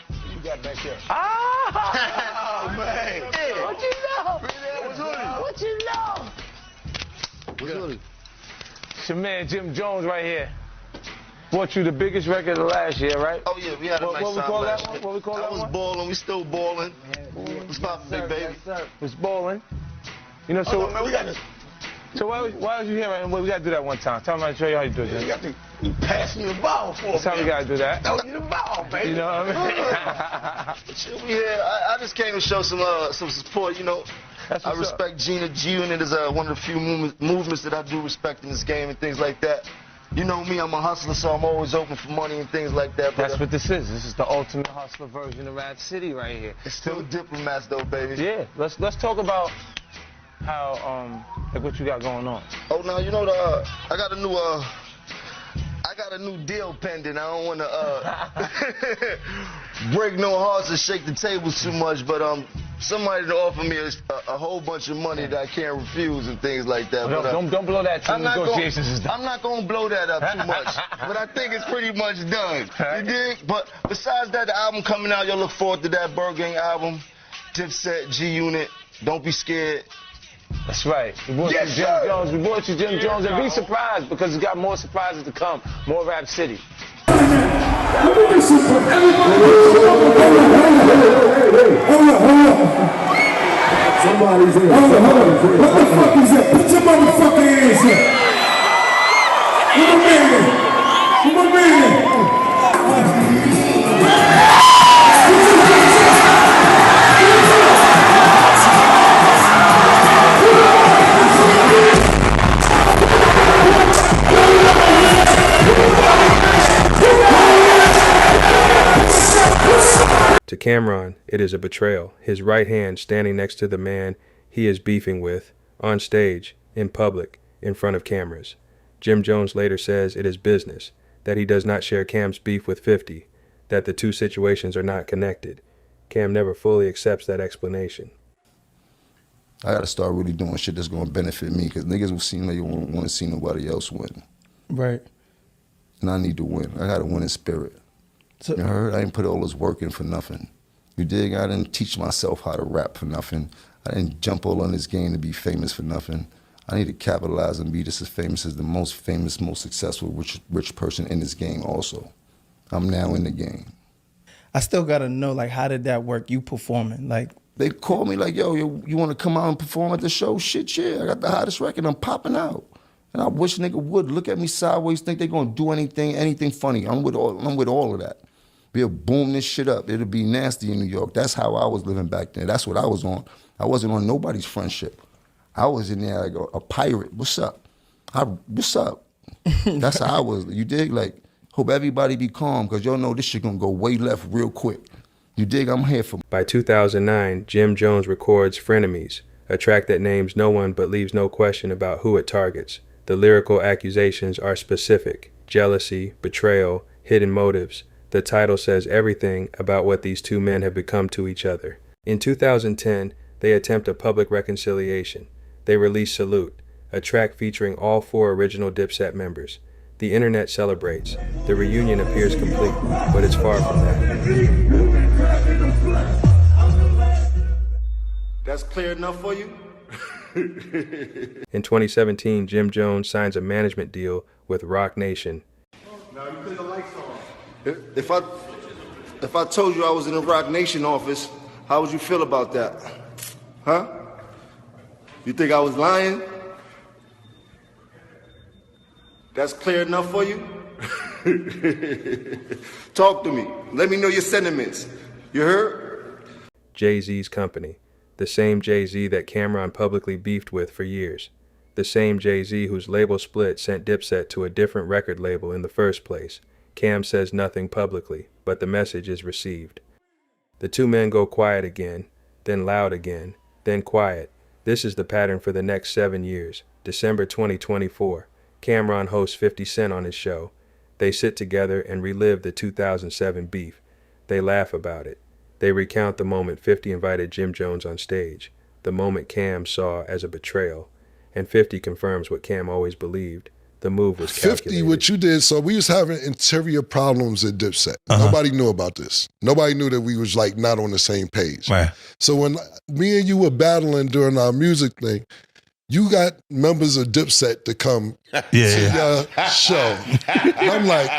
What you got back there? Ah! Oh, man. Hey, what you know? What you know? What's hoodie? It's your man Jim Jones right here. Bought you the biggest record of last year, right? Oh yeah, we had a nice what we time call last that year. one? What we call that was one? balling. We still balling. What's poppin', big baby? Was balling. You know, so man, we got this. So why was you here, man? Well, we gotta do that one time. Tell me, I'll show you how you do it. You got to pass me the ball for That's how we gotta do that. Throw you the ball, baby. You know what I mean? Yeah, I just came to show some support. You know, I respect Gina. G-Unit is one of the few movements that I do respect in this game and things like that. You know me, I'm a hustler, so I'm always open for money and things like that. That's what this is. This is the ultimate hustler version of Rap City right here. It's still Diplomats though, baby. Yeah, let's talk about how like what you got going on. Oh, now you know I got a new deal pending. I don't want to break no hearts and shake the tables too much, but somebody to offer me a whole bunch of money that I can't refuse and things like that. Well, but, don't blow that till negotiations is done. I'm not going to blow that up too much, but I think it's pretty much done. You dig? But besides that, the album coming out, y'all look forward to that Bird Gang album. Dipset, G-Unit, don't be scared. That's right. We brought you Jim Jones. We brought you Jim Jones, and be surprised because we got more surprises to come. More Rap City. Somebody's in. Hold on. What the fuck is that? Put your motherfucking hands up. Who my man? To Camron, it is a betrayal. His right hand standing next to the man he is beefing with, on stage, in public, in front of cameras. Jim Jones later says it is business, that he does not share Cam's beef with 50, that the two situations are not connected. Cam never fully accepts that explanation. I gotta start really doing shit that's gonna benefit me, because niggas will seem like you won't want to see nobody else win. Right. And I need to win. I gotta win in spirit. So, you heard? I didn't put all this work in for nothing. You dig? I didn't teach myself how to rap for nothing. I didn't jump all on this game to be famous for nothing. I need to capitalize and be just as famous as the most famous, most successful rich person in this game also. I'm now in the game. I still gotta know, like, how did that work? You performing, like. They called me like, yo, you wanna come out and perform at the show? Shit, yeah, I got the hottest record, I'm popping out. And I wish nigga would look at me sideways, think they gonna do anything funny. I'm with all of that. We'll boom this shit up. It'll be nasty in New York. That's how I was living back then. That's what I was on. I wasn't on nobody's friendship. I was in there like a pirate. What's up? What's up? That's how I was. You dig? Like, hope everybody be calm, because y'all know this shit gonna go way left real quick. You dig? I'm here for. By 2009, Jim Jones records Frenemies, a track that names no one but leaves no question about who it targets. The lyrical accusations are specific: jealousy, betrayal, hidden motives. The title says everything about what these two men have become to each other. In 2010, they attempt a public reconciliation. They release Salute, a track featuring all 4 original Dipset members. The internet celebrates. The reunion appears complete, but it's far from that. That's clear enough for you? In 2017, Jim Jones signs a management deal with Roc Nation. Now you put the lights on. If I told you I was in the Roc Nation office, how would you feel about that? Huh? You think I was lying? That's clear enough for you? Talk to me. Let me know your sentiments. You heard? Jay-Z's company. The same Jay-Z that Camron publicly beefed with for years. The same Jay-Z whose label split sent Dipset to a different record label in the first place. Cam says nothing publicly, but the message is received. The two men go quiet again, then loud again, then quiet. This is the pattern for the next 7 years. December 2024, Camron hosts 50 Cent on his show. They sit together and relive the 2007 beef. They laugh about it. They recount the moment 50 invited Jim Jones on stage, the moment Cam saw as a betrayal, and 50 confirms what Cam always believed. The move was calculated. 50, what you did, so we was having interior problems at Dipset. Nobody knew about this. Nobody knew that we was like not on the same page. Right. So when me and you were battling during our music thing, you got members of Dipset to come to your show. And I'm like,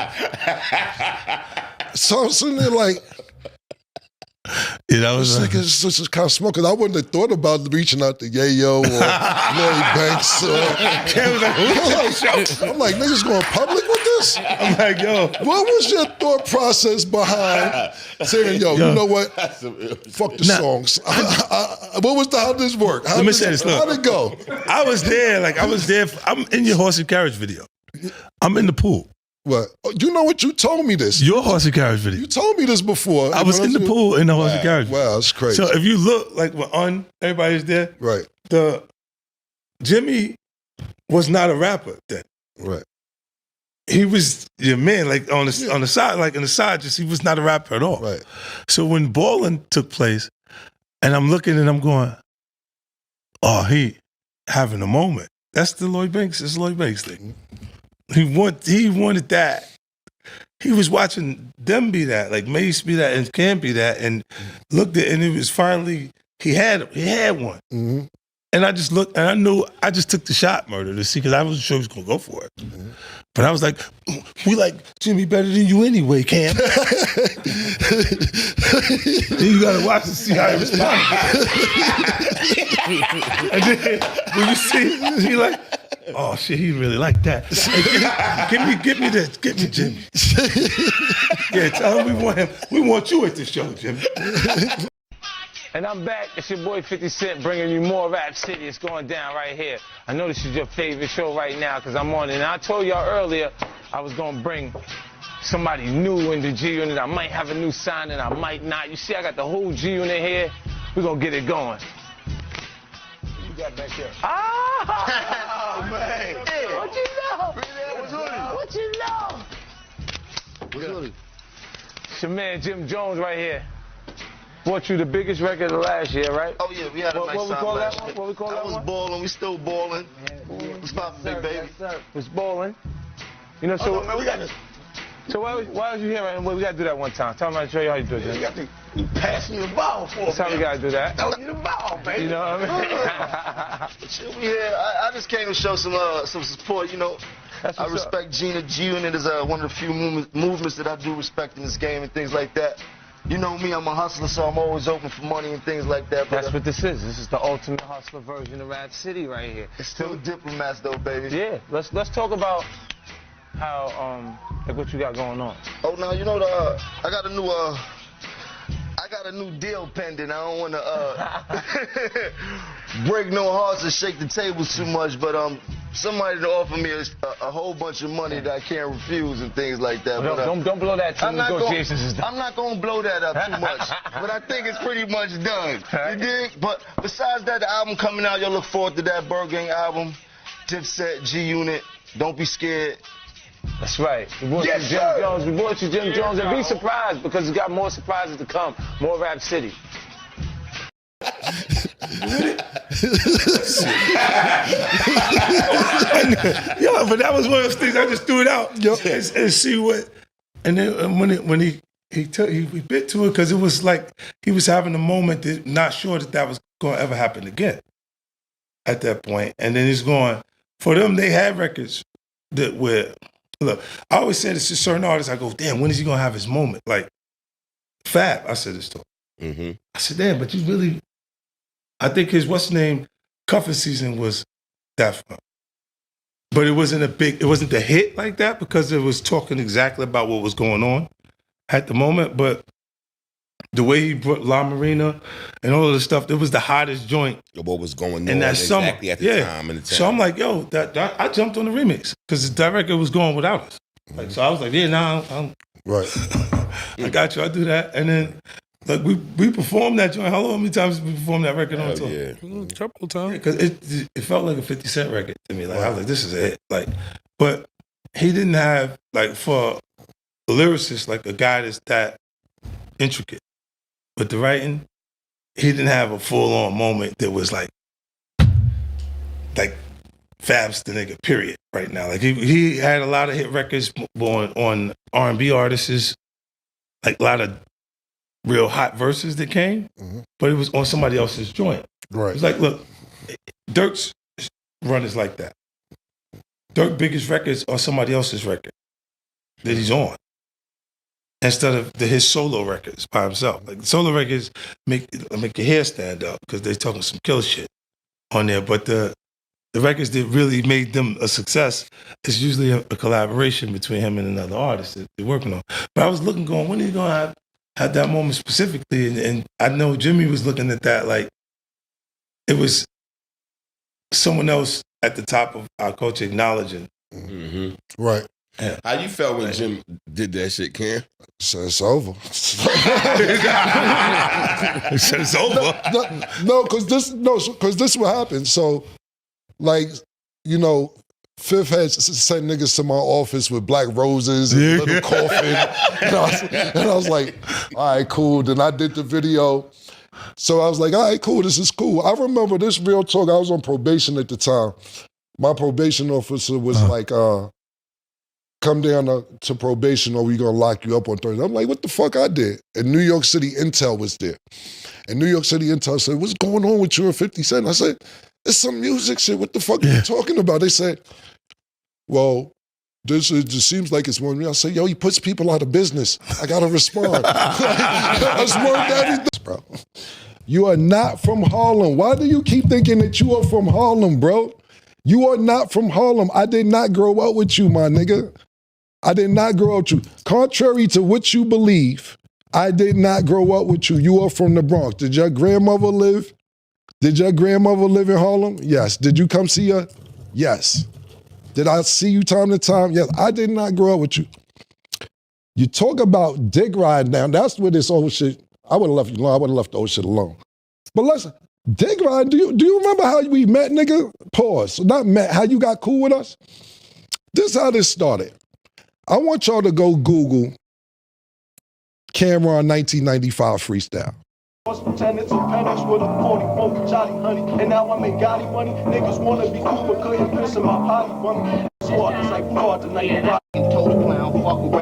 so I'm sitting there like, yeah, that was it's just kind of smoke, because I wouldn't have thought about reaching out to Yayo or Larry Banks. I'm like, niggas going public with this? I'm like, yo. What was your thought process behind saying, yo, you know what? Fuck the songs. What was how did this work? Let me say this, look. How'd it go? I was there. I'm in your horse and carriage video. I'm in the pool. What? You know what? You told me this. Your horse and carriage video. You told me this before. I was in the pool in the horse and carriage. Wow, that's crazy. So if you look, like when everybody's there. Right. Jimmy was not a rapper then. Right. He was your man, like on the side, like in the side, just he was not a rapper at all. Right. So when Ballin' took place, And I'm looking and I'm going, oh, he having a moment. That's the Lloyd Banks. It's Lloyd Banks thing. He wanted that. He was watching them be that, like Mace be that, and Cam be that, and looked at, and it was finally he had one. Mm-hmm. And I just looked, and I knew I just took the shot, Murder, to see, because I wasn't sure he was gonna go for it. Mm-hmm. But I was like, we like Jimmy better than you anyway, Cam. Then you gotta watch to see how he responds. And then when you see, he like, oh shit, he really like that. Hey, give me this, give me Jimmy. Yeah, tell him we want you at the show, Jimmy. And I'm back. It's your boy 50 Cent bringing you more Rap City. It's going down right here. I know this is your favorite show right now because I'm on it. And I told y'all earlier I was going to bring somebody new in the G Unit. I might have a new signing, I might not. You see, I got the whole G Unit here. We're going to get it going. What you got back here? Ah! Oh, man. Hey, what you know? What you know? What's Hoodie? It's your man Jim Jones right here. Bought you the biggest record of last year, right? Oh yeah, we had a nice time last year. What we call that one? I was balling, we still balling. What's poppin', big baby? Was balling. You know, so man, we got this. So why was you here? And we gotta do that one time. Tell me, I'll show you how you do it. You got to pass me the ball for me. That's how we gotta do that. Throw you the ball, baby. You know what I mean? Shit, we here. I just came to show some support. You know, I respect Gina G Unit is one of the few movements that I do respect in this game and things like that. You know me, I'm a hustler, so I'm always open for money and things like that. But that's what this is. This is the ultimate hustler version of Rap City right here. It's still Diplomats though, baby. Yeah, let's talk about how like what you got going on. Oh, now you know I got a new deal pending. I don't want to break no hearts and shake the tables too much, but somebody to offer me a whole bunch of money that I can't refuse and things like that. Well, but, don't blow that till negotiations is done. I'm not going to blow that up too much, but I think it's pretty much done. You dig? But besides that, the album coming out, y'all look forward to that Bird Gang album, Dipset, G Unit. Don't be scared. That's right. We brought you Jim Jones. We brought you Jim Jones, and be surprised because we got more surprises to come. More Rap City. Yo, but that was one of those things I just threw it out and see what. And then when he bit to it because it was like he was having a moment that not sure that was going to ever happen again at that point. And then he's going, for them, they had records that were, look, I always say this to certain artists, I go, damn, when is he going to have his moment? Like, Fab, I said this to him. Mm-hmm. I said, damn, but you really, I think his, what's the name, Cuffing Season was that fun. But it wasn't it wasn't the hit like that because it was talking exactly about what was going on at the moment. But the way he brought La Marina and all of the stuff, it was the hottest joint. What was going on in that summer. exactly at the time. In the So I'm like, yo, I jumped on the remix because the record was going without us. Like, so I was like, yeah, now I'm right. I got you. I do that, and then like we performed that joint. How many times did we perform that record on tour? Yeah, couple times. Because it felt like a 50 Cent record to me. Like I was like, this is a hit. Like, but he didn't have like for a lyricist like a guy that's that intricate with the writing. He didn't have a full on moment that was like Fab's the nigga. Period. Right now, like he had a lot of hit records on R&B artists, like a lot of real hot verses that came, but it was on somebody else's joint. Right. It's like, look, Dirk's run is like that. Dirk's biggest records are somebody else's record that he's on, instead of his solo records by himself. Like solo records make your hair stand up because they're talking some killer shit on there, but the records that really made them a success is usually a collaboration between him and another artist that they're working on. But I was looking, going, when are you going to have that moment specifically? And I know Jimmy was looking at that like it was someone else at the top of our culture acknowledging. Mm-hmm. Right. Yeah. How you felt when Jim did that shit, Cam? So it's over. He said it's over. No, because this is what happened. So, like, you know, Fifth had sent niggas to my office with black roses and a little coffin. And I was like, all right, cool. Then I did the video. So I was like, all right, cool, this is cool. I remember this real talk. I was on probation at the time. My probation officer was like, come down to probation or we gonna lock you up on Thursday. I'm like, what the fuck I did? And New York City Intel was there. And New York City Intel said, what's going on with you and 50 Cent? I said, it's some music shit. What the fuck are you talking about? They said, well, this just seems like it's more than me. I said, yo, he puts people out of business. I gotta respond. I swear everything, bro. You are not from Harlem. Why do you keep thinking that you are from Harlem, bro? You are not from Harlem. I did not grow up with you, my nigga. I did not grow up with you. Contrary to what you believe, I did not grow up with you. You are from the Bronx. Did your grandmother live? Did your grandmother live in Harlem? Yes. Did you come see her? Yes. Did I see you time to time? Yes. I did not grow up with you. You talk about dick ride now. That's where this old shit, I would have left you alone. I would have left the old shit alone. But listen, dick ride, do you remember how we met, nigga? Pause. Not met, how you got cool with us? This is how this started. I want y'all to go Google Camron 1995 freestyle. Lieutenants and pennants with a 44 Jolly honey. And now I make Gotti money. Niggas wanna be cool but couldn't piss in my potty money. Sword, it's like fraud tonight. Total clown, fuck away.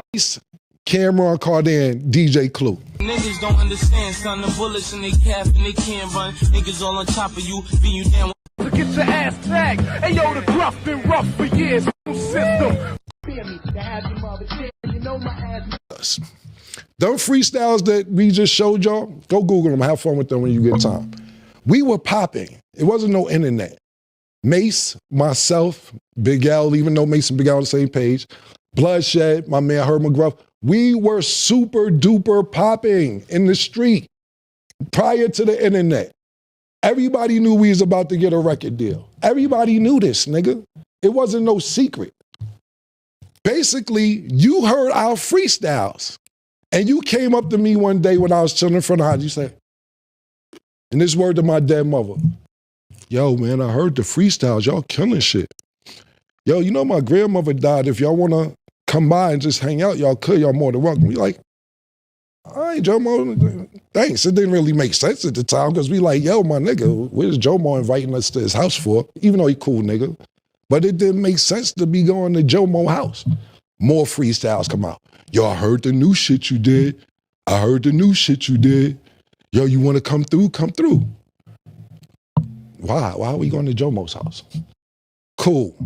Camron Cardan, DJ Clue. Niggas don't understand, son. The bullets in they calf and they can't run. Niggas all on top of you, beat you down. To get your ass tagged. Hey yo, the gruff been rough for years. System. Them freestyles that we just showed y'all, go Google them, have fun with them when you get time. We were popping. It wasn't no internet. Mace, myself, Big L, even though Mace and Big L on the same page, Bloodshed, my man Herb McGruff, we were super duper popping in the street prior to the internet. Everybody knew we was about to get a record deal. Everybody knew this, nigga. It wasn't no secret. Basically, you heard our freestyles. And you came up to me one day when I was chilling in front of the house, you said, and this word to my dead mother, yo, man, I heard the freestyles, y'all killing shit. Yo, you know my grandmother died. If y'all wanna come by and just hang out, y'all could, y'all more than welcome. We like, all right, Jomo, thanks. It didn't really make sense at the time because we like, yo, my nigga, where's Jomo inviting us to his house for? Even though he cool nigga. But it didn't make sense to be going to Jomo's house. More freestyles come out. Yo, I heard the new shit you did. I heard the new shit you did. Yo, you want to come through? Come through. Why? Why are we going to Jomo's house? Cool.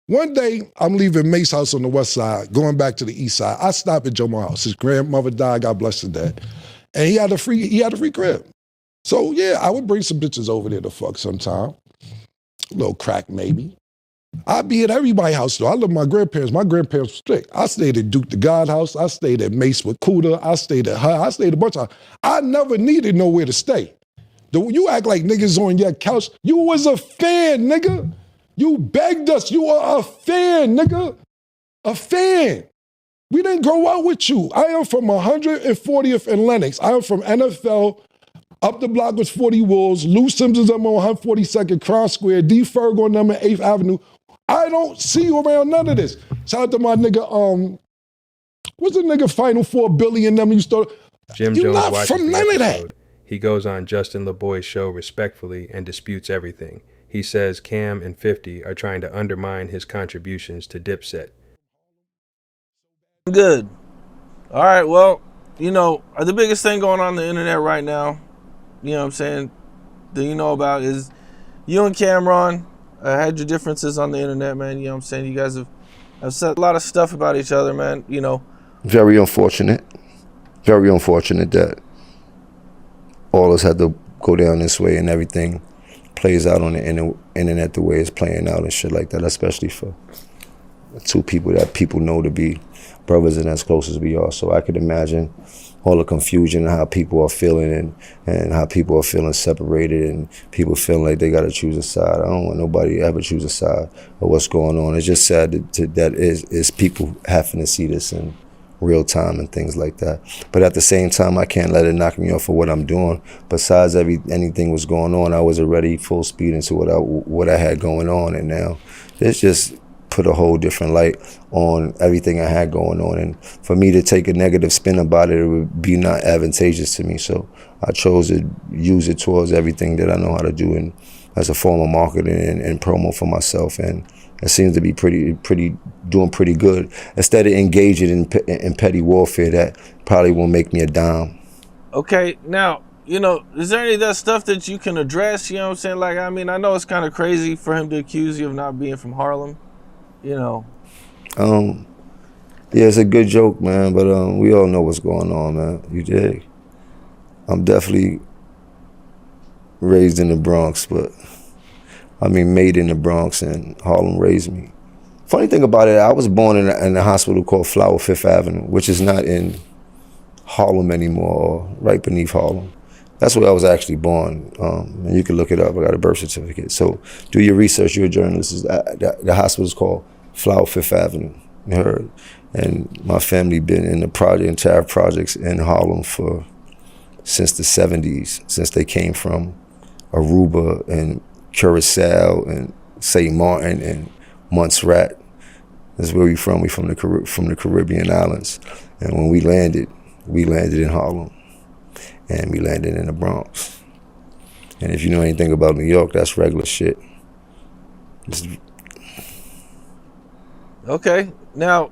One day, I'm leaving Mace's house on the west side, going back to the east side. I stop at Jomo's house. His grandmother died, God bless her dad. And he had a free crib. So yeah, I would bring some bitches over there to fuck sometime. A little crack maybe. I'd be at everybody's house though. I love my grandparents. My grandparents were strict. I stayed at Duke the God house. I stayed at Mace with Cuda. I stayed at her. I stayed a bunch of I never needed nowhere to stay. You act like niggas on your couch. You was a fan, nigga. You begged us. You are a fan, nigga. A fan. We didn't grow up with you. I am from 140th and Lenox. I am from NFL. Up the block was 40 Wolves. Lou Simpsons, I'm on 142nd Cross Square. D. Ferg on number 8th Avenue. I don't see you around none of this. Shout out to my nigga, what's the nigga Final Four Billy and them you started? Jim You're Jones not watches from the none of episode. that. He goes on Justin LeBoy's show respectfully and disputes everything. He says Cam and 50 are trying to undermine his contributions to Dipset. Good. All right, well, you know, the biggest thing going on the internet right now, you know what I'm saying, that you know about is you and Camron had your differences on the internet, man. You know what I'm saying? You guys have said a lot of stuff about each other, man, you know. Very unfortunate. Very unfortunate that all of us had to go down this way and everything plays out on the internet the way it's playing out and shit like that, especially for two people that people know to be brothers and as close as we are. So I could imagine all the confusion and how people are feeling and how people are feeling separated and people feeling like they got to choose a side. I don't want nobody to ever choose a side of what's going on. It's just sad that is people having to see this in real time and things like that. But at the same time, I can't let it knock me off for what I'm doing. Besides anything was going on, I was already full speed into what I had going on, and now it's just put a whole different light on everything I had going on. And for me to take a negative spin about it, it would be not advantageous to me. So I chose to use it towards everything that I know how to do and as a form of marketing and promo for myself. And it seems to be doing pretty good. Instead of engaging in petty warfare that probably won't make me a dime. Okay, now, you know, is there any of that stuff that you can address? You know what I'm saying? Like, I mean, I know it's kind of crazy for him to accuse you of not being from Harlem, you know. Yeah, it's a good joke, man, but we all know what's going on, man. You dig? I'm definitely raised in the Bronx, but I mean made in the Bronx, and Harlem raised me. Funny thing about it, I was born in a hospital called Flower Fifth Avenue, which is not in Harlem anymore, or right beneath Harlem. That's where I was actually born, and you can look it up. I got a birth certificate. So do your research. You're a journalist. The hospital is called Flower Fifth Avenue. You heard? And my family been in the entire projects in Harlem since the 70s, since they came from Aruba and Curacao and St. Martin and Montserrat. That's where we from. We from the Caribbean islands. And when we landed in Harlem, and we landed in the Bronx. And if you know anything about New York, that's regular shit. Okay, now,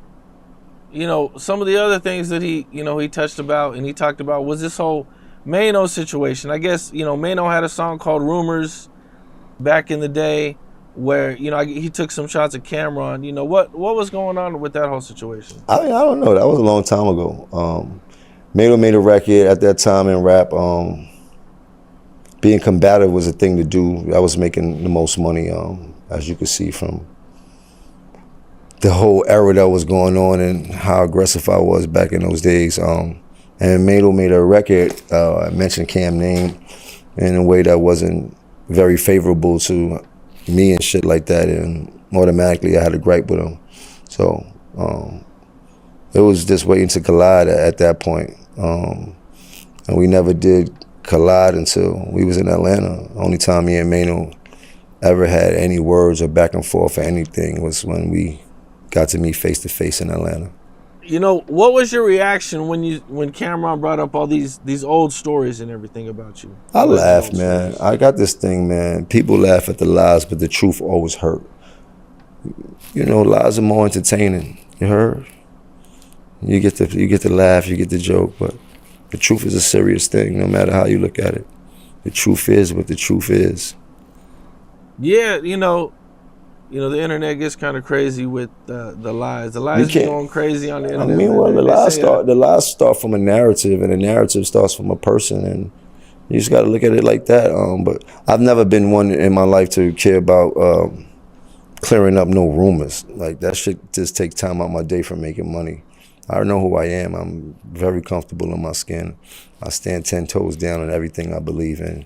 you know, some of the other things that he touched about and he talked about was this whole Mano situation. I guess, you know, Mano had a song called Rumors back in the day where, you know, he took some shots at Camron. You know, what was going on with that whole situation? I mean, I don't know. That was a long time ago. Mano made a record at that time in rap. Being combative was a thing to do. I was making the most money, as you could see from the whole era that was going on and how aggressive I was back in those days. And Mano made a record, I mentioned Cam's name, in a way that wasn't very favorable to me and shit like that, and automatically I had a gripe with him. So it was just waiting to collide at that point. And we never did collide until we was in Atlanta. Only time me and Mano ever had any words or back and forth or anything was when we got to meet face to face in Atlanta. You know, what was your reaction when Camron brought up all these old stories and everything about you? I laughed, man. I got this thing, man. People laugh at the lies, but the truth always hurt. You know, lies are more entertaining. You heard? You get to laugh, you get the joke, but the truth is a serious thing, no matter how you look at it. The truth is what the truth is. Yeah, you know, the internet gets kind of crazy with the lies. The lies be going crazy on the internet. I mean, well, the lies start from a narrative, and the narrative starts from a person, and you just got to look at it like that. But I've never been one in my life to care about clearing up no rumors. Like, that shit just takes time out my day from making money. I know who I am. I'm very comfortable in my skin. I stand 10 toes down on everything I believe in.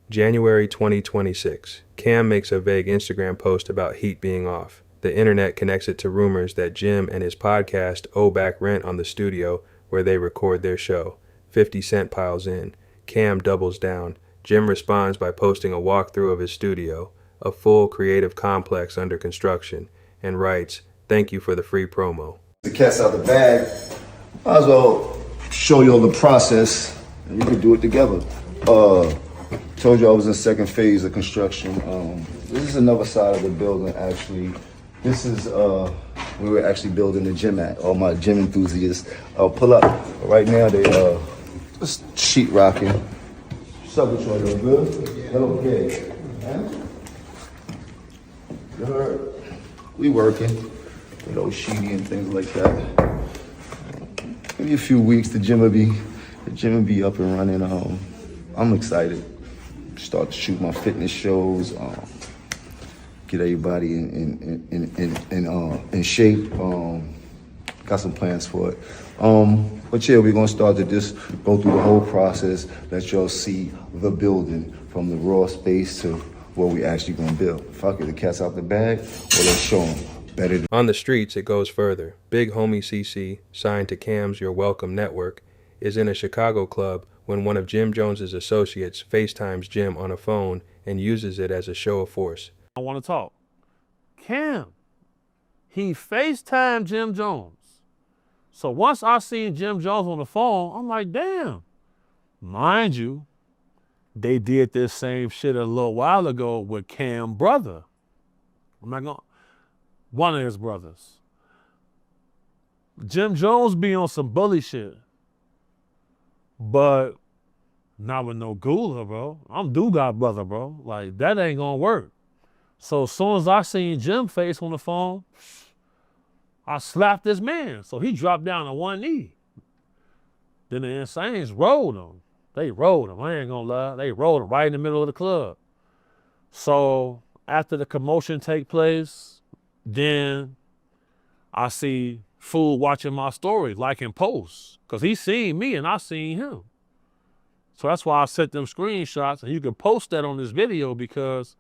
January 2026. Cam makes a vague Instagram post about heat being off. The internet connects it to rumors that Jim and his podcast owe back rent on the studio where they record their show. 50 Cent piles in. Cam doubles down. Jim responds by posting a walkthrough of his studio, a full creative complex under construction, and writes, "Thank you for the free promo." The cat's out the bag. Might as well show you all the process, and we could do it together. Told you I was in second phase of construction. This is another side of the building, actually. This is where we're actually building the gym at. All my gym enthusiasts. Pull up. Right now they just sheet rocking. What's up with you? You good? Hello, kid. You heard? We working. With those sheety and things like that. Maybe a few weeks, the gym will be up and running. I'm excited. Start to shoot my fitness shows. Get everybody in shape. Got some plans for it. But yeah, we're gonna start to just go through the whole process. Let y'all see the building from the raw space to what we actually gonna build. Fuck it, the cat's out the bag. Well, let's show them. On the streets, it goes further. BigHomieCC, signed to Cam's You're Welcome network, is in a Chicago club when one of Jim Jones's associates FaceTimes Jim on a phone and uses it as a show of force. I want to talk. Cam, he FaceTimed Jim Jones. So once I seen Jim Jones on the phone, I'm like, damn. Mind you, they did this same shit a little while ago with Cam's brother. I'm not gonna, one of his brothers. Jim Jones be on some bully shit. But not with no Gula, bro. I'm Do-God brother, bro. Like, that ain't gonna work. So as soon as I seen Jim face on the phone, I slapped this man. So he dropped down on one knee. Then the Insanes rolled him. They rolled him. I ain't gonna lie. They rolled him right in the middle of the club. So after the commotion take place, then I see fool watching my story, liking posts. Because he seen me and I seen him. So that's why I sent them screenshots, and you can post that on this video because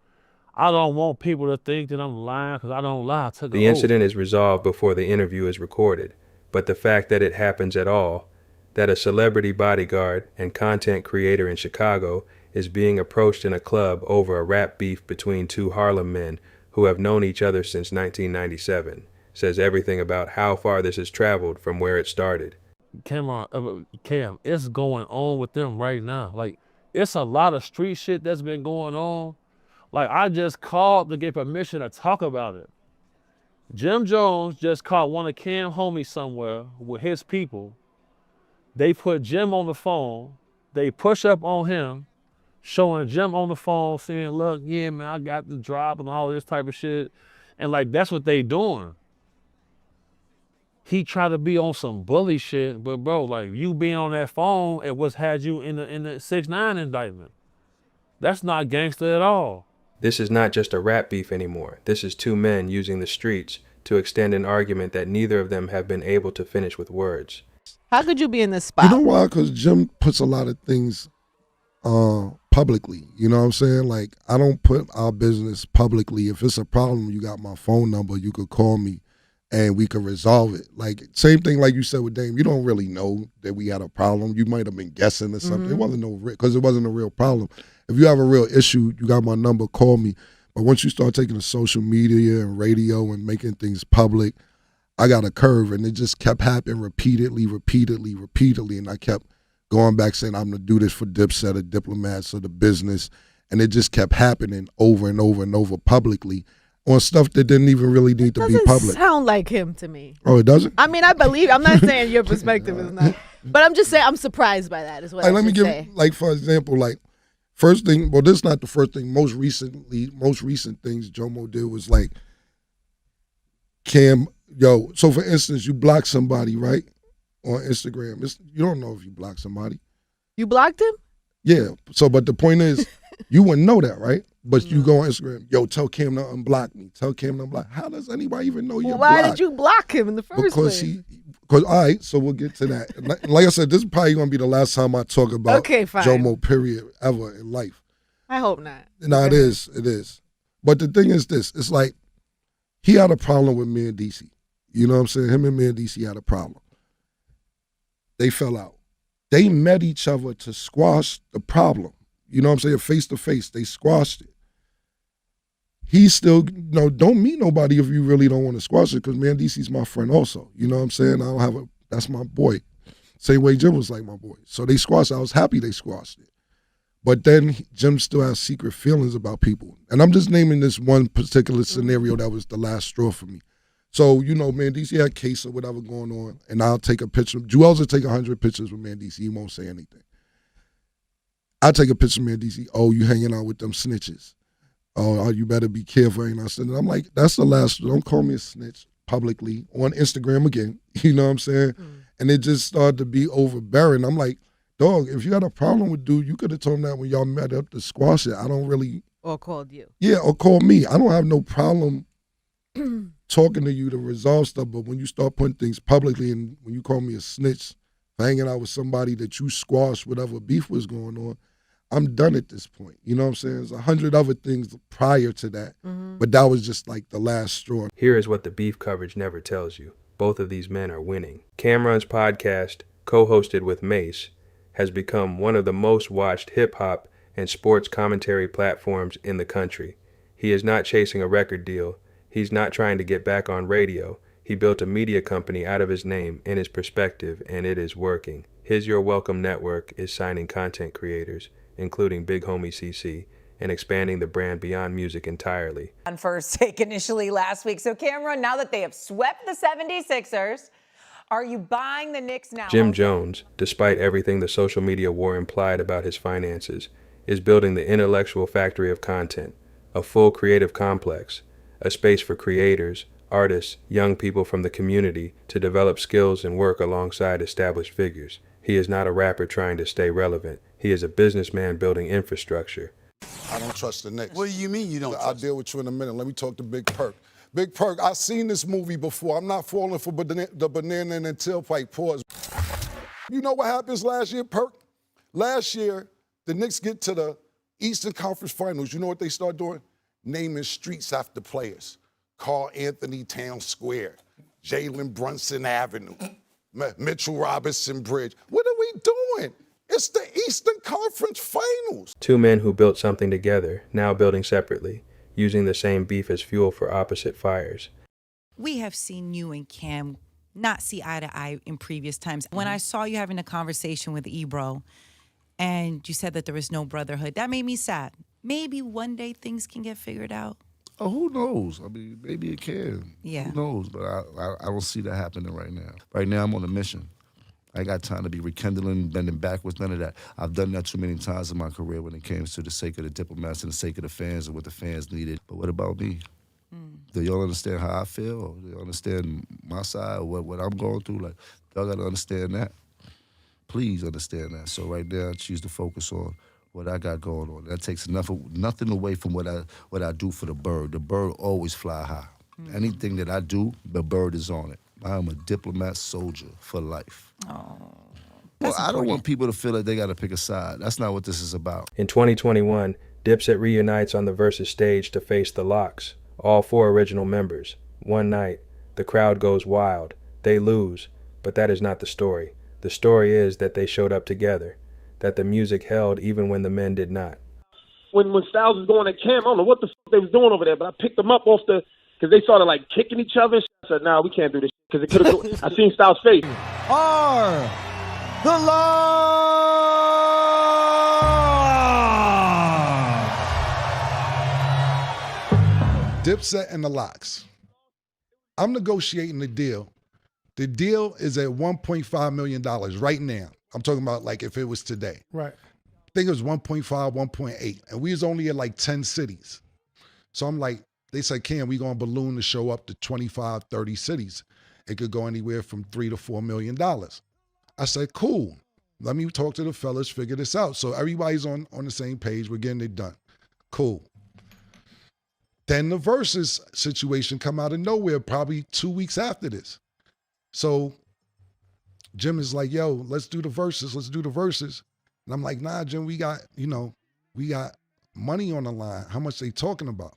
I don't want people to think that I'm lying, because I don't lie. I took The incident is resolved before the interview is recorded, but the fact that it happens at all, that a celebrity bodyguard and content creator in Chicago is being approached in a club over a rap beef between two Harlem men who have known each other since 1997, says everything about how far this has traveled from where it started. Cam, it's going on with them right now. Like, it's a lot of street shit that's been going on. Like, I just called to get permission to talk about it. Jim Jones just caught one of Cam's homies somewhere with his people. They put Jim on the phone. They push up on him, showing Jim on the phone, saying, look, yeah, man, I got the drop and all this type of shit. And, like, that's what they doing. He tried to be on some bully shit, but bro, like, you being on that phone, it was had you in the 6ix9ine indictment. That's not gangster at all. This is not just a rap beef anymore. This is two men using the streets to extend an argument that neither of them have been able to finish with words. How could you be in this spot? You know why? Because Jim puts a lot of things publicly. You know what I'm saying? Like, I don't put our business publicly. If it's a problem, you got my phone number. You could call me and we could resolve it. Like, same thing like you said with Dame. You don't really know that we had a problem. You might have been guessing or something. It wasn't because it wasn't a real problem. If you have a real issue, you got my number, call me. But once you start taking to social media and radio and making things public, I got a curve, and it just kept happening repeatedly. And I kept going back saying, I'm going to do this for Dipset or Diplomats or the business. And it just kept happening over and over publicly on stuff that didn't even really need to be public. Sound like him to me. Oh, it doesn't? I mean, I believe. I'm not saying your perspective is not. But I'm just saying I'm surprised by that is what I let me give, say. like, for example, like, first thing, well, this is not the first thing. Most recent things Jomo did was like, Cam, yo, so for instance, you block somebody, right, on Instagram. You don't know if you block somebody. You blocked him? Yeah. So, but the point is, you wouldn't know that, right? But you go on Instagram, yo, tell Cam to unblock me. Tell Cam to unblock. How does anybody even know you're Why blocked? did you block him in the first place? Because, all right, so we'll get to that. Like I said, this is probably going to be the last time I talk about Jomo, period, ever in life. I hope not. No, it is. But the thing is this, it's like, he had a problem with me and DC. You know what I'm saying? Him and me and DC had a problem. They fell out. They met each other to squash the problem. You know what I'm saying? Face to face, they squashed it. He still, don't meet nobody if you really don't want to squash it, because man, DC's my friend also. You know what I'm saying? That's my boy. Same way Jim was like my boy. So they squashed it. I was happy they squashed it. But then Jim still has secret feelings about people. And I'm just naming this one particular scenario that was the last straw for me. So, man, DC had a case or whatever going on, and I'll take a picture. Jewels will take 100 pictures with man DC. He won't say anything. I take a picture of man DC. Oh, you hanging out with them snitches. Oh, you better be careful. And I'm like, that's the last. Don't call me a snitch publicly on Instagram again. You know what I'm saying? And it just started to be overbearing. I'm like, dog, if you had a problem with dude, you could have told him that when y'all met up to squash it. I don't really. Or called you. Yeah, or called me. I don't have no problem talking to you to resolve stuff, but when you start putting things publicly and when you call me a snitch for hanging out with somebody that you squashed whatever beef was going on, I'm done at this point. You know what I'm saying? There's 100 other things prior to that, but that was just like the last straw. Here is what the beef coverage never tells you. Both of these men are winning. Camron's podcast, co-hosted with Mace, has become one of the most watched hip-hop and sports commentary platforms in the country. He is not chasing a record deal. He's not trying to get back on radio. He built a media company out of his name and his perspective, and it is working. His Your Welcome network is signing content creators, including BigHomieCC, and expanding the brand beyond music entirely. On first take initially last week. So Camron, now that they have swept the 76ers, are you buying the Knicks now? Jim Jones, despite everything the social media war implied about his finances, is building the intellectual factory of content, a full creative complex, a space for creators, artists, young people from the community to develop skills and work alongside established figures. He is not a rapper trying to stay relevant. He is a businessman building infrastructure. I don't trust the Knicks. What do you mean you don't I'll trust deal with you in a minute. Let me talk to Big Perk. Big Perk, I've seen this movie before. I'm not falling for the banana and the tailpipe. Pause. You know what happens last year, Perk? Last year, the Knicks get to the Eastern Conference Finals. You know what they start doing? Naming streets after players. Carl Anthony Town Square, Jalen Brunson Avenue, Mitchell Robinson Bridge. What are we doing? It's the Eastern Conference Finals. Two men who built something together, now building separately, using the same beef as fuel for opposite fires. We have seen you and Cam not see eye to eye in previous times. When I saw you having a conversation with Ebro and you said that there was no brotherhood, that made me sad. Maybe one day things can get figured out. Oh, who knows? I mean, maybe it can. Yeah. Who knows? But I don't see that happening right now. Right now, I'm on a mission. I ain't got time to be rekindling, bending backwards, none of that. I've done that too many times in my career when it came to the sake of the Diplomats and the sake of the fans and what the fans needed. But what about me? Do y'all understand how I feel? Or do y'all understand my side, or what I'm going through? Like, y'all got to understand that. Please understand that. So right now, I choose to focus on what I got going on. That takes nothing away from what I do for the bird. The bird always fly high. Anything that I do, the bird is on it. I am a diplomat soldier for life. Well, I don't want people to feel like they got to pick a side. That's not what this is about. In 2021, Dipset reunites on the Versus stage to face the Locks, all 4 original members. One night, the crowd goes wild. They lose, but that is not the story. The story is that they showed up together, that the music held even when the men did not. When Styles was going at Cam, I don't know what the fuck they was doing over there, but I picked them up off because they started like kicking each other. I said, nah, we can't do this because it could have. I seen Styles' face. Are the law. Dipset and the Locks. I'm negotiating the deal. The deal is at $1.5 million right now. I'm talking about like if it was today. Right. I think it was 1.5, 1.8. And we was only in like 10 cities. So I'm like, they said, Cam, we going to balloon the show up to 25, 30 cities. It could go anywhere from $3 to $4 million. I said, cool. Let me talk to the fellas, figure this out. So everybody's on the same page. We're getting it done. Cool. Then the Versus situation come out of nowhere probably 2 weeks after this. So Jim is like, yo, let's do the Versus. Let's do the Versus. And I'm like, nah, Jim, we got money on the line. How much they talking about?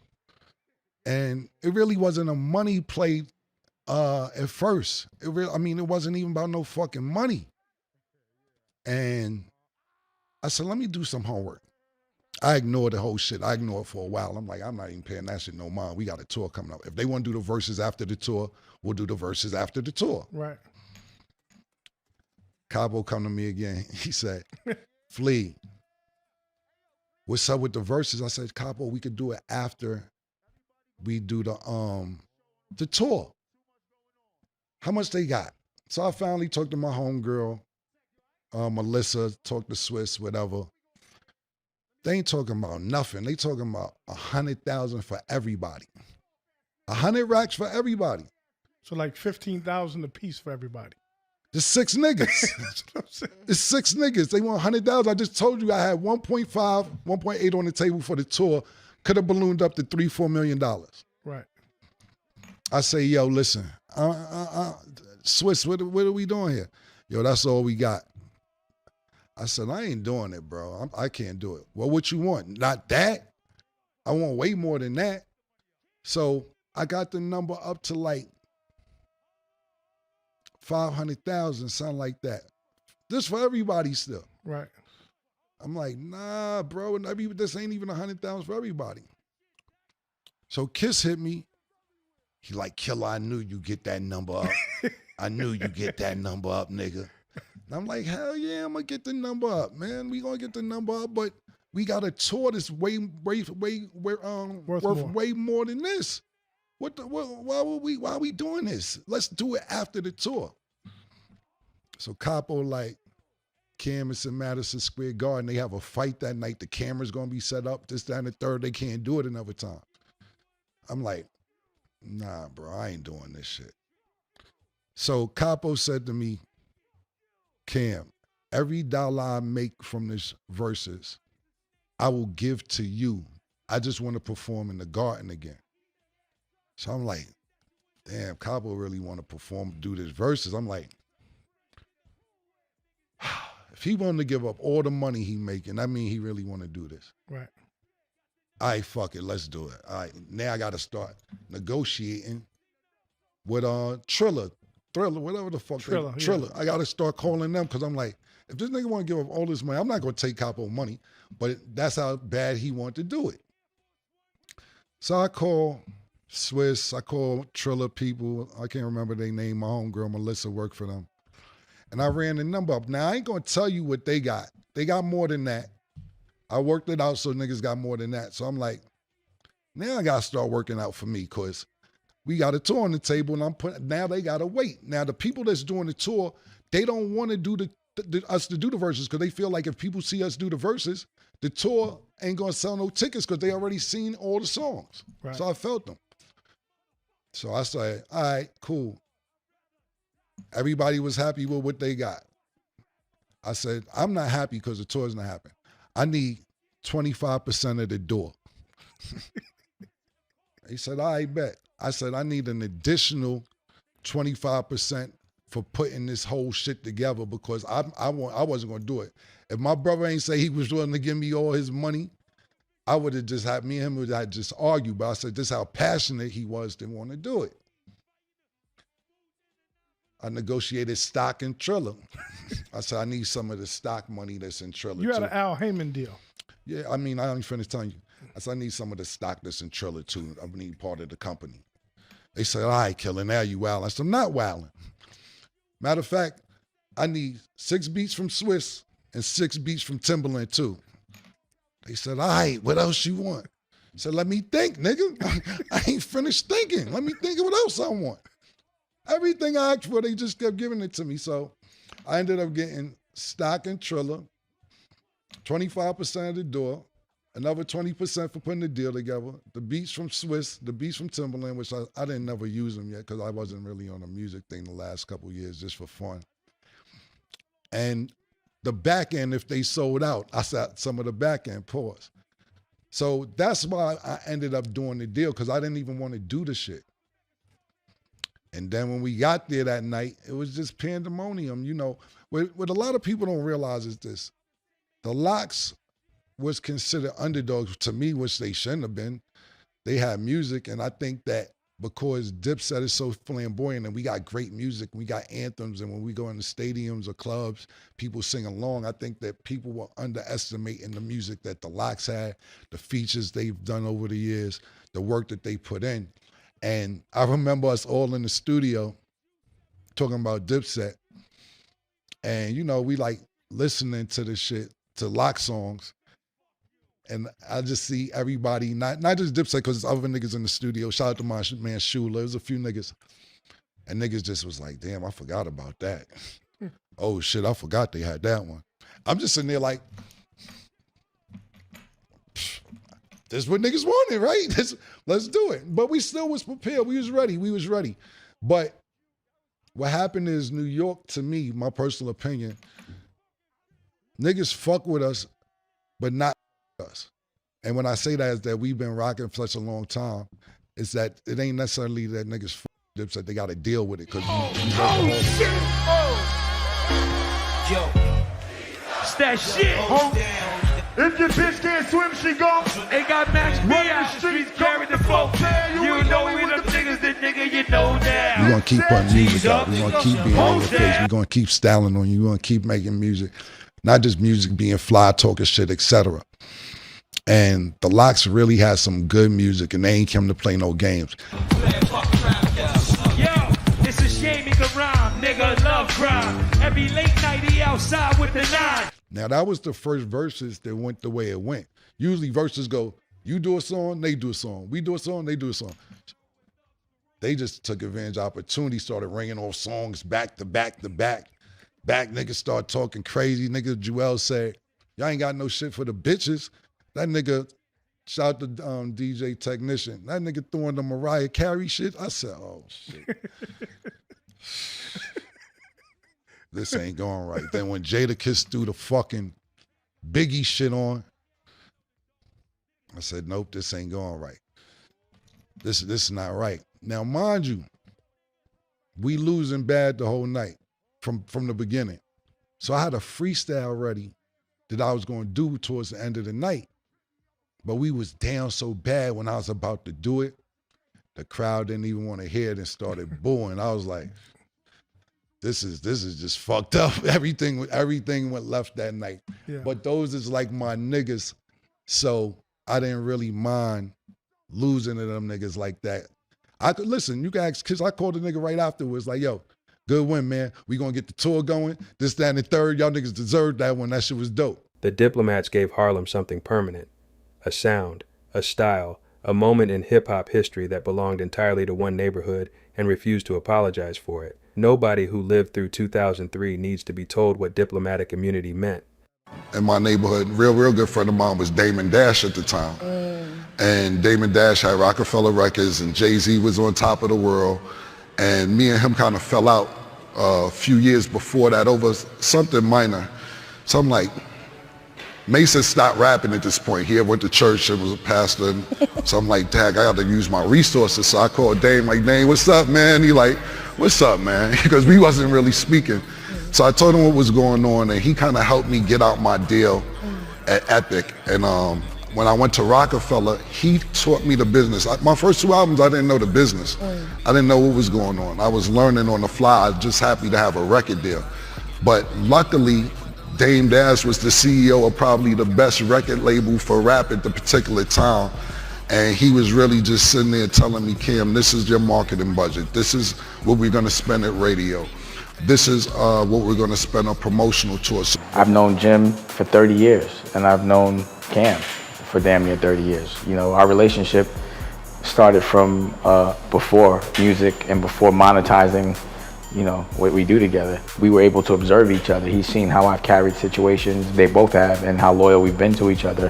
And it really wasn't a money play at first. It wasn't even about no fucking money. And I said, let me do some homework. I ignored the whole shit. I ignored it for a while. I'm like, I'm not even paying that shit no mind. We got a tour coming up. If they want to do the Verses after the tour, we'll do the Verses after the tour. Right. Cabo come to me again. He said, Flea, what's up with the Verses? I said, Cabo, we could do it after we do the tour. How much they got? So I finally talked to my homegirl, Melissa, talked to Swiss, whatever. They ain't talking about nothing. They talking about 100,000 for everybody. 100 racks for everybody. So like 15,000 a piece for everybody. There's 6 niggas. That's what I'm saying. It's 6 niggas. They want 100,000. I just told you I had 1.5, 1.8 on the table for the tour. Could have ballooned up to $3-4 million. Right. I say, yo, listen, Swiss, what are we doing here? Yo, that's all we got. I said, I ain't doing it, bro. I can't do it. Well, what you want? Not that. I want way more than that. So I got the number up to like 500,000, something like that. This for everybody still. Right. I'm like, nah, bro. This ain't even 100,000 for everybody. So Kiss hit me He like, Killer, I knew you get that number up. I knew you get that number up, nigga. And I'm like, hell yeah, I'm gonna get the number up, man. We gonna get the number up, but we got a tour that's worth way more than this. Why are we doing this? Let's do it after the tour. So Capo like, Cam is in Madison Square Garden. They have a fight that night. The camera's gonna be set up, this, that, and the third. They can't do it another time. I'm like, nah, bro, I ain't doing this shit. So Capo said to me, Cam, every dollar I make from this verses, I will give to you. I just want to perform in the Garden again. So I'm like, damn, Capo really want to perform, do this verses. I'm like, if he wanted to give up all the money he making, that mean he really want to do this. Right. All right, fuck it, let's do it. All right, now I got to start negotiating with Triller, whatever the fuck. Triller. I got to start calling them because I'm like, if this nigga want to give up all this money, I'm not going to take Capo money, but that's how bad he want to do it. So I call Swiss, I call Triller people. I can't remember their name. My homegirl, Melissa, worked for them. And I ran the number up. Now, I ain't going to tell you what they got. They got more than that. I worked it out so niggas got more than that. So I'm like, now I got to start working out for me because we got a tour on the table and now they got to wait. Now, the people that's doing the tour, they don't want to do us to do the verses because they feel like if people see us do the verses, the tour ain't going to sell no tickets because they already seen all the songs. Right. So I felt them. So I said, all right, cool. Everybody was happy with what they got. I said, I'm not happy because the tour's not happening. I need 25% of the door. He said, all right, bet. I said, I need an additional 25% for putting this whole shit together because I wasn't going to do it. If my brother ain't say he was willing to give me all his money, I would have just had, me and him would have just argued. But I said, this is how passionate he was to want to do it. I negotiated stock in Triller. I said, I need some of the stock money that's in Triller. You had an Al Heyman deal. Yeah, I mean, I only finished telling you. I said, I need some of the stock that's in Triller too. I need part of the company. They said, all right, Killer, now you wilding. I said, I'm not wilding. Matter of fact, I need 6 beats from Swiss and 6 beats from Timberland too. They said, all right, what else you want? I said, let me think, nigga. I ain't finished thinking. Let me think of what else I want. Everything I asked for, they just kept giving it to me. So I ended up getting stock in Triller, 25% of the door, another 20% for putting the deal together, the beats from Swiss, the beats from Timberland, which I didn't never use them yet because I wasn't really on a music thing the last couple of years just for fun. And the back end, if they sold out, I said some of the back end, pause. So that's why I ended up doing the deal because I didn't even want to do the shit. And then when we got there that night, it was just pandemonium. You know, what a lot of people don't realize is this. The Lox was considered underdogs to me, which they shouldn't have been. They had music, and I think that because Dipset is so flamboyant and we got great music, we got anthems, and when we go into stadiums or clubs, people sing along, I think that people were underestimating the music that the Lox had, the features they've done over the years, the work that they put in. And I remember us all in the studio talking about Dipset. And, you know, we like listening to the shit, to Lox songs. And I just see everybody, not just Dipset, because there's other niggas in the studio. Shout out to my man Shula. There's a few niggas. And niggas just was like, damn, I forgot about that. Oh shit, I forgot they had that one. I'm just sitting there like, this is what niggas wanted, right? Let's do it. But we still was prepared. We was ready. But what happened is New York, to me, my personal opinion, niggas fuck with us, but not us. And when I say that is that we've been rocking for such a long time, it's that it ain't necessarily that niggas fuck Dipset, they gotta deal with it. Cause Yo, it's that shit. If your bitch can't swim, she gon' They got Max B out the streets carrying the folk. You know we them niggas, that nigga, you know that. We're gonna keep putting music out. We're gonna keep being on your face. We're gonna keep styling on you. We're gonna keep making music. Not just music being fly, talking shit, etc. And the Lox really has some good music and they ain't come to play no games. nigga love crime. Every late night he outside with the 9. Now that was the first verses that went the way it went. Usually verses go, you do a song, they do a song. We do a song, they do a song. They just took advantage of opportunity, started ringing off songs back to back to back. Back niggas start talking crazy. Nigga Joel said, y'all ain't got no shit for the bitches. That nigga, shout to DJ Technician. That nigga throwing the Mariah Carey shit. I said, oh shit. This ain't going right. Then when Jadakiss threw the fucking Biggie shit on, I said, nope, this ain't going right. This is not right. Now, mind you, we losing bad the whole night from the beginning. So I had a freestyle ready that I was going to do towards the end of the night. But we was down so bad when I was about to do it, the crowd didn't even want to hear it and started booing. I was like, this is just fucked up. Everything went left that night. Yeah. But those is like my niggas, so I didn't really mind losing to them niggas like that. I could listen, you guys, cause I called the nigga right afterwards, like, yo, good win, man. We gonna get the tour going. This, that, and the third. Y'all niggas deserved that one. That shit was dope. The Diplomats gave Harlem something permanent. A sound, a style, a moment in hip-hop history that belonged entirely to one neighborhood and refused to apologize for it. Nobody who lived through 2003 needs to be told what diplomatic immunity meant. In my neighborhood, real good friend of mine was Damon Dash at the time. And Damon Dash had Roc-A-Fella Records and Jay-Z was on top of the world. And me and him kind of fell out a few years before that over something minor. So I'm like, Mason stopped rapping at this point. He had went to church and was a pastor. So I'm like, Dag, I got to use my resources. So I called Dame, like, Dame, what's up, man? He like, what's up, man? Because we wasn't really speaking. So I told him what was going on, and he kind of helped me get out my deal at Epic. And when I went to Roc-A-Fella, he taught me the business. My first 2 albums, I didn't know the business. I didn't know what was going on. I was learning on the fly. I was just happy to have a record deal. But luckily, Dame Dash was the CEO of probably the best record label for rap at the particular time. And he was really just sitting there telling me, Cam, this is your marketing budget. This is what we're gonna spend at radio. This is what we're gonna spend on promotional tours. I've known Jim for 30 years, and I've known Cam for damn near 30 years. You know, our relationship started from before music and before monetizing, you know, what we do together. We were able to observe each other. He's seen how I've carried situations, they both have, and how loyal we've been to each other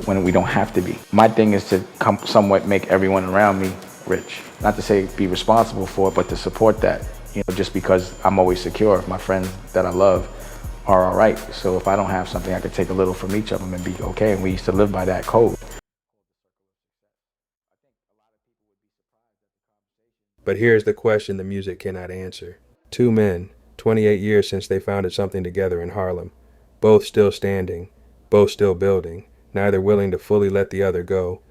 when we don't have to be. My thing is to somewhat make everyone around me rich. Not to say be responsible for it, but to support that. You know, just because I'm always secure, my friends that I love are all right. So if I don't have something, I could take a little from each of them and be okay. And we used to live by that code. But here's the question the music cannot answer. 2 men, 28 years since they founded something together in Harlem. Both still standing, both still building, neither willing to fully let the other go,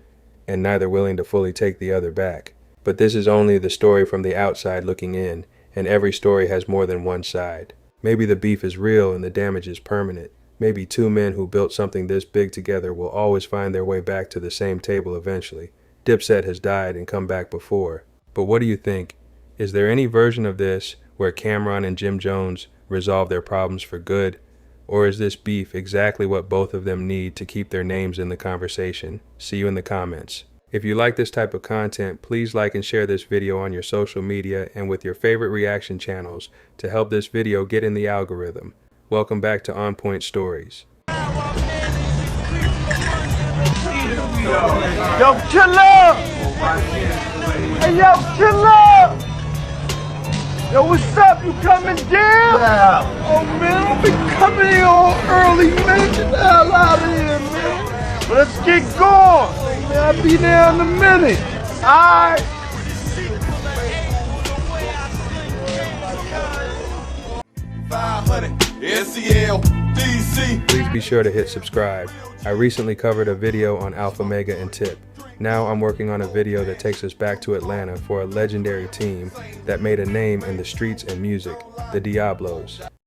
and neither willing to fully take the other back. But this is only the story from the outside looking in, and every story has more than one side. Maybe the beef is real and the damage is permanent. Maybe 2 men who built something this big together will always find their way back to the same table eventually. Dipset has died and come back before. But what do you think? Is there any version of this where Camron and Jim Jones resolve their problems for good? Or is this beef exactly what both of them need to keep their names in the conversation? See you in the comments. If you like this type of content, please like and share this video on your social media and with your favorite reaction channels to help this video get in the algorithm. Welcome back to OnPointStories. Yo, chill up! Hey, yo, chill up! Yo, what's up? You coming down? Yeah. Oh, man, I'll be coming here all early, man. Get the hell out of here, man. But let's get going. Man, I'll be there in a minute. All right. Please be sure to hit subscribe. I recently covered a video on Alpha Mega and Tip. Now I'm working on a video that takes us back to Atlanta for a legendary team that made a name in the streets and music, the Diablos.